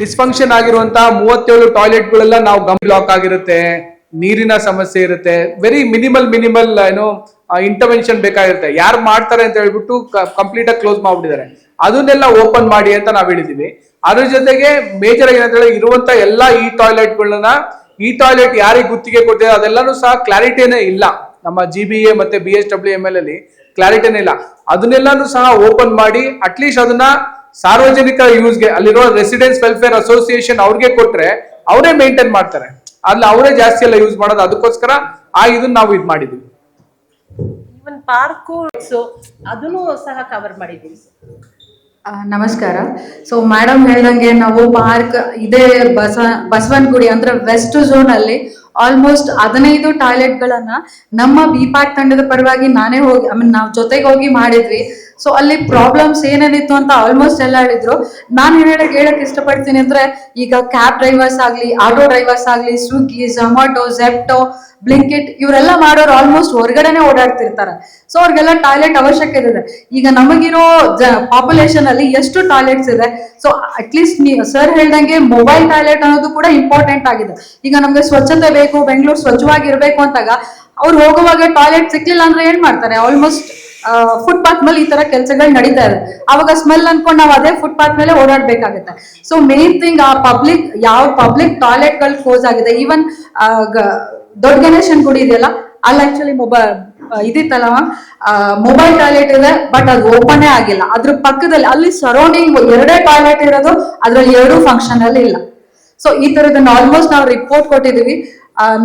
ಡಿಸ್ಫಂಕ್ಷನ್ ಆಗಿರುವಂತಹ 37 ಟಾಯ್ಲೆಟ್ಗಳೆಲ್ಲ ನಾವು ಬ್ಲಾಕ್ ಆಗಿರುತ್ತೆ, ನೀರಿನ ಸಮಸ್ಯೆ ಇರುತ್ತೆ, ವೆರಿ ಮಿನಿಮಲ್ ಏನೋ ಇಂಟರ್ವೆನ್ಷನ್ ಬೇಕಾಗಿರುತ್ತೆ. ಯಾರು ಮಾಡ್ತಾರೆ ಅಂತ ಹೇಳ್ಬಿಟ್ಟು ಕಂಪ್ಲೀಟ್ ಆಗಿ ಕ್ಲೋಸ್ ಮಾಡ್ಬಿಟ್ಟಿದ್ದಾರೆ. ಅದನ್ನೆಲ್ಲ ಓಪನ್ ಮಾಡಿ ಅಂತ ನಾವ್ ಹೇಳಿದೀವಿ. ಅದ್ರ ಜೊತೆಗೆ ಮೇಜರ್ ಆಗಿ ಏನಂತ ಹೇಳಿ ಇರುವಂತ ಎಲ್ಲಾ ಈ ಟಾಯ್ಲೆಟ್ ಯಾರಿಗೆ ಗುತ್ತಿಗೆ ಕೊಟ್ಟಿದ್ದಾರೆ ಅದೆಲ್ಲಾನು ಸಹ ಕ್ಲಾರಿಟಿನೇ ಇಲ್ಲ. ನಮ್ಮ GBA ಮತ್ತೆ BSWML ಅಲ್ಲಿ ಕ್ಲಾರಿಟಿನೇ ಇಲ್ಲ. ಅದನ್ನೆಲ್ಲಾನು ಸಹ ಓಪನ್ ಮಾಡಿ ಅಟ್ಲೀಸ್ಟ್ ಅದನ್ನ ಸಾರ್ವಜನಿಕ ಯೂಸ್ಗೆ, ಅಲ್ಲಿರೋ ರೆಸಿಡೆನ್ಸ್ ವೆಲ್ಫೇರ್ ಅಸೋಸಿಯೇಷನ್ ಅವ್ರಿಗೆ ಕೊಟ್ರೆ ಅವರೇ ಮೇಂಟೈನ್ ಮಾಡ್ತಾರೆ. ಅಲ್ಲಿ ಅವರೇ ಜಾಸ್ತಿ ಎಲ್ಲ ಯೂಸ್ ಮಾಡೋದು. ಅದಕ್ಕೋಸ್ಕರ ಇದನ್ನ ನಾವು ಇದು ಮಾಡಿದ್ವಿ.
ಈವನ್ ಪಾರ್ಕು ಅದನ್ನು ಸಹ ಕವರ್ ಮಾಡಿದ್ದೀವಿ.
ನಮಸ್ಕಾರ. ಸೊ ಮೇಡಮ್ ಹೇಳ್ದಂಗೆ ನಾವು ಪಾರ್ಕ್ ಇದೇ ಬಸವನಗುಡಿ ಅಂದ್ರೆ ವೆಸ್ಟ್ ಝೋನ್ ಅಲ್ಲಿ ಆಲ್ಮೋಸ್ಟ್ 15 ಟಾಯ್ಲೆಟ್ಗಳನ್ನ ನಮ್ಮ ಬಿಪ್ಯಾಕ್ ತಂಡದ ಪರವಾಗಿ ನಾನೇ ಹೋಗಿ ನಾವು ಜೊತೆಗೆ ಹೋಗಿ ಮಾಡಿದ್ವಿ. ಸೊ ಅಲ್ಲಿ ಪ್ರಾಬ್ಲಮ್ಸ್ ಏನೇನಿತ್ತು ಅಂತ ಆಲ್ಮೋಸ್ಟ್ ಎಲ್ಲ ಹೇಳಿದ್ರು. ನಾನು ಹೇಳಕ್ ಇಷ್ಟಪಡ್ತೀನಿ ಅಂದ್ರೆ ಈಗ ಕ್ಯಾಬ್ ಡ್ರೈವರ್ಸ್ ಆಗ್ಲಿ, ಆಟೋ ಡ್ರೈವರ್ಸ್ ಆಗ್ಲಿ, ಸ್ವಿಗ್ಗಿ, ಝೊಮ್ಯಾಟೊ, ಝೆಪ್ಟೋ, ಬ್ಲಿಂಕಿಟ್ ಇವರೆಲ್ಲ ಮಾಡೋರು ಆಲ್ಮೋಸ್ಟ್ ಹೊರಗಡೆನೆ ಓಡಾಡ್ತಿರ್ತಾರೆ. ಸೊ ಅವ್ರಿಗೆಲ್ಲ ಟಾಯ್ಲೆಟ್ ಅವಶ್ಯಕತೆ ಇದೆ. ಈಗ ನಮಗಿರೋ ಪಾಪ್ಯುಲೇಷನ್ ಅಲ್ಲಿ ಎಷ್ಟು ಟಾಯ್ಲೆಟ್ಸ್ ಇದೆ? ಸೊ ಅಟ್ಲೀಸ್ಟ್ ಸರ್ ಹೇಳ್ದಂಗೆ ಮೊಬೈಲ್ ಟಾಯ್ಲೆಟ್ ಅನ್ನೋದು ಕೂಡ ಇಂಪಾರ್ಟೆಂಟ್ ಆಗಿದೆ. ಈಗ ನಮ್ಗೆ ಸ್ವಚ್ಛತೆ ಬೇಕು, ಬೆಂಗಳೂರು ಸ್ವಚ್ಛವಾಗಿರ್ಬೇಕು ಅಂತಾಗ ಅವ್ರು ಹೋಗುವಾಗ ಟಾಯ್ಲೆಟ್ ಸಿಕ್ಲಿಲ್ಲ ಅಂದ್ರೆ ಏನ್ ಮಾಡ್ತಾರೆ? ಆಲ್ಮೋಸ್ಟ್ ಫುಟ್ಪಾತ್ ಮೇಲೆ ಈ ತರ ಕೆಲಸಗಳು ನಡೀತಾ ಇದೆ. ಅವಾಗ ಸ್ಮೆಲ್ ಅನ್ಕೊಂಡು ನಾವು ಅದೇ ಫುಟ್ಪಾತ್ ಮೇಲೆ ಓಡಾಡ್ಬೇಕಾಗುತ್ತೆ. ಸೊ ಮೇನ್ ಥಿಂಗ್ ಆ ಪಬ್ಲಿಕ್ ಟಾಯ್ಲೆಟ್ ಗಳು ಕ್ಲೋಸ್ ಆಗಿದೆ. ಈವನ್ ದೊಡ್ಡ ಗಣೇಶನ್ ಗುಡಿ ಇದೆಯಲ್ಲ, ಅಲ್ಲಿ ಆಕ್ಚುಲಿ ಇದಿತ್ತಲ್ಲ ಮೊಬೈಲ್ ಟಾಯ್ಲೆಟ್ ಇದೆ, ಬಟ್ ಅದು ಓಪನ್ ಆಗಿಲ್ಲ. ಅದ್ರ ಪಕ್ಕದಲ್ಲಿ ಅಲ್ಲಿ ಸರೌಂಡಿಂಗ್ 2 ಟಾಯ್ಲೆಟ್ ಇರೋದು, ಅದ್ರಲ್ಲಿ 2 ಫಂಕ್ಷನ್ ಅಲ್ಲಿ ಇಲ್ಲ. ಸೊ ಈ ತರದನ್ನ ಆಲ್ಮೋಸ್ಟ್ ನಾವು ರಿಪೋರ್ಟ್ ಕೊಟ್ಟಿದೀವಿ.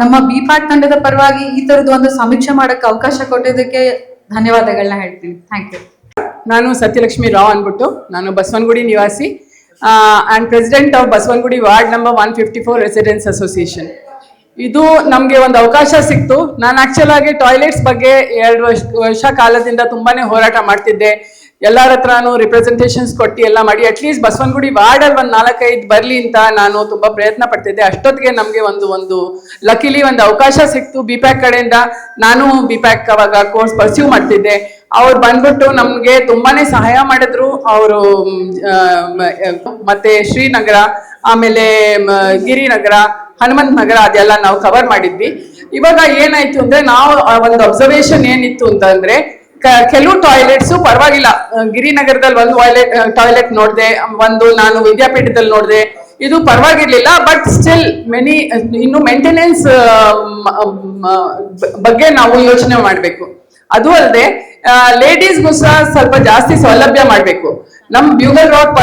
ನಮ್ಮ ಬಿಪ್ಯಾಕ್ ತಂಡದ ಪರವಾಗಿ ಈ ತರದ್ದು ಒಂದು ಸಮೀಕ್ಷೆ ಮಾಡಕ್ಕೆ ಅವಕಾಶ ಕೊಟ್ಟಿದ್ದಕ್ಕೆ ಧನ್ಯವಾದಗಳನ್ನ ಹೇಳ್ತೀನಿ. Thank you.
ನಾನು ಸತ್ಯಲಕ್ಷ್ಮಿ ರಾವ್ ಅಂದ್ಬಿಟ್ಟು, ನಾನು ಬಸವನಗುಡಿ ನಿವಾಸಿ and president of Basavanagudi ward number 154 residence association. ಇದು ನಮಗೆ ಒಂದು ಅವಕಾಶ ಸಿಕ್ತು. ನಾನು ಆಕ್ಚುಲ್ ಆಗಿ ಟಾಯ್ಲೆಟ್ಸ್ ಬಗ್ಗೆ 2 ವರ್ಷ ಕಾಲದಿಂದ ತುಂಬಾನೇ ಹೋರಾಟ ಮಾಡ್ತಿದ್ದೆ. ಎಲ್ಲರ ಹತ್ರನೂ ರಿಪ್ರೆಸೆಂಟೇಷನ್ಸ್ ಕೊಟ್ಟು ಎಲ್ಲ ಮಾಡಿ ಅಟ್ಲೀಸ್ಟ್ ಬಸವನಗುಡಿ ವಾರ್ಡಲ್ಲಿ ಒಂದು 4-5 ಬರಲಿ ಅಂತ ನಾನು ತುಂಬಾ ಪ್ರಯತ್ನ ಪಡ್ತಿದ್ದೆ. ಅಷ್ಟೊತ್ತಿಗೆ ನಮಗೆ ಒಂದು ಲಕಿಲಿ ಒಂದು ಅವಕಾಶ ಸಿಕ್ತು ಬಿಪ್ಯಾಕ್ ಕಡೆಯಿಂದ. ನಾನು ಬಿಪ್ಯಾಕ್ ಅವಾಗ ಕೋರ್ಸ್ ಪರ್ಸ್ಯೂ ಮಾಡ್ತಿದ್ದೆ. ಅವ್ರು ಬಂದ್ಬಿಟ್ಟು ನಮ್ಗೆ ತುಂಬಾನೇ ಸಹಾಯ ಮಾಡಿದ್ರು. ಅವರು ಮತ್ತೆ ಶ್ರೀನಗರ, ಆಮೇಲೆ ಗಿರಿನಗರ, ಹನುಮಂತ ನಗರ ಅದೆಲ್ಲ ನಾವು ಕವರ್ ಮಾಡಿದ್ವಿ. ಇವಾಗ ಏನಾಯ್ತು ಅಂದ್ರೆ ನಾವು ಒಂದು ಅಬ್ಸರ್ವೇಷನ್ ಏನಿತ್ತು ಅಂತಂದ್ರೆ ಕೆಲವು ಟಾಯ್ಲೆಟ್ಸ್ ಪರವಾಗಿಲ್ಲ. ಗಿರಿನಗರದಲ್ಲಿ ಒಂದು ಟಾಯ್ಲೆಟ್ ನೋಡಿದೆ, ಒಂದು ನಾನು ವಿದ್ಯಾಪೀಠದಲ್ಲಿ ನೋಡಿದೆ, ಇದು ಪರವಾಗಿರ್ಲಿಲ್ಲ. ಬಟ್ ಸ್ಟಿಲ್ ಇನ್ನು ಮೇಂಟೆನೆನ್ಸ್ ಬಗ್ಗೆ ನಾವು ಯೋಚನೆ ಮಾಡಬೇಕು. ಅದು ಅಲ್ಲದೆ ಲೇಡೀಸ್ಗೂ ಸಹ ಸ್ವಲ್ಪ ಜಾಸ್ತಿ ಸೌಲಭ್ಯ ಮಾಡಬೇಕು. ನಮ್ ಬ್ಯೂಗಲ್ ರೋಡ್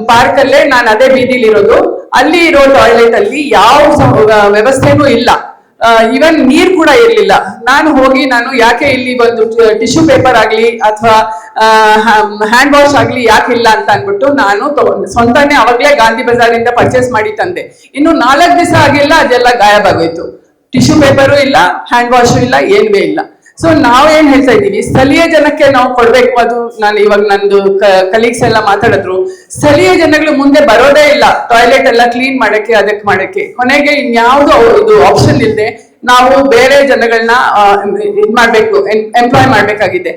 ಪಾರ್ಕ್ ಅಲ್ಲೇ ನಾನು ಅದೇ ಬೀದಿಲಿ ಇರೋದು. ಅಲ್ಲಿ ಇರೋ ಟಾಯ್ಲೆಟ್ ಅಲ್ಲಿ ಯಾವ ವ್ಯವಸ್ಥೆನೂ ಇಲ್ಲ. ಈವನ್ ನೀರ್ ಕೂಡ ಇರ್ಲಿಲ್ಲ. ನಾನು ಯಾಕೆ ಇಲ್ಲಿ ಒಂದು ಟಿಶ್ಯೂ ಪೇಪರ್ ಆಗ್ಲಿ ಅಥವಾ ಹ್ಯಾಂಡ್ ವಾಶ್ ಆಗ್ಲಿ ಯಾಕೆ ಇಲ್ಲ ಅಂತ ಅನ್ಬಿಟ್ಟು ನಾನು ಸ್ವಂತನೇ ಅವಾಗ್ಲೇ ಗಾಂಧಿ ಬಜಾರಿಂದ ಪರ್ಚೇಸ್ ಮಾಡಿ ತಂದೆ. ಇನ್ನು 4 ದಿವಸ ಆಗಿಲ್ಲ, ಅದೆಲ್ಲ ಗಾಯಬಾಗೋಯ್ತು. ಟಿಶ್ಯೂ ಪೇಪರು ಇಲ್ಲ, ಹ್ಯಾಂಡ್ ವಾಶು ಇಲ್ಲ, ಏನ್ವೇ ಇಲ್ಲ. ಸೊ ನಾವೇನ್ ಹೇಳ್ತಾ ಇದ್ದೀವಿ, ಸ್ಥಳೀಯ ಜನಕ್ಕೆ ನಾವು ಕೊಡ್ಬೇಕು. ಅದು ನಾನು ಇವಾಗ ನಂದು ಕಲೀಗ್ಸ್ ಎಲ್ಲ ಮಾತಾಡಿದ್ರು, ಸ್ಥಳೀಯ ಜನಗಳು ಮುಂದೆ ಬರೋದೇ ಇಲ್ಲ ಟಾಯ್ಲೆಟ್ ಎಲ್ಲ ಕ್ಲೀನ್ ಮಾಡಕ್ಕೆ, ಅದಕ್ಕೆ ಮಾಡಕ್ಕೆ. ಕೊನೆಗೆ ಇನ್ಯಾವುದು ಇದು ಆಪ್ಷನ್ ಇಲ್ಲದೆ ನಾವು ಬೇರೆ ಜನಗಳನ್ನ ಇದ್ ಮಾಡ್ಬೇಕು, ಎಂಪ್ಲಾಯ್ ಮಾಡ್ಬೇಕಾಗಿದೆ.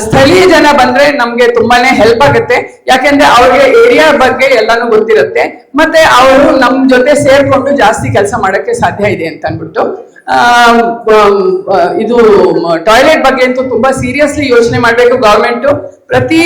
ಸ್ಥಳೀಯ ಜನ ಬಂದ್ರೆ ನಮ್ಗೆ ತುಂಬಾನೇ ಹೆಲ್ಪ್ ಆಗುತ್ತೆ. ಯಾಕೆಂದ್ರೆ ಅವ್ರಿಗೆ ಏರಿಯಾ ಬಗ್ಗೆ ಎಲ್ಲಾನು ಗೊತ್ತಿರುತ್ತೆ, ಮತ್ತೆ ಅವರು ನಮ್ ಜೊತೆ ಸೇರ್ಕೊಂಡು ಜಾಸ್ತಿ ಕೆಲಸ ಮಾಡಕ್ಕೆ ಸಾಧ್ಯ ಇದೆ ಅಂತ ಅನ್ಬಿಟ್ಟು ಇದು ಟಾಯ್ಲೆಟ್ ಬಗ್ಗೆ ಅಂತೂ ತುಂಬಾ ಸೀರಿಯಸ್ಲಿ ಯೋಚನೆ ಮಾಡ್ಬೇಕು ಗವರ್ಮೆಂಟ್. ಪ್ರತಿ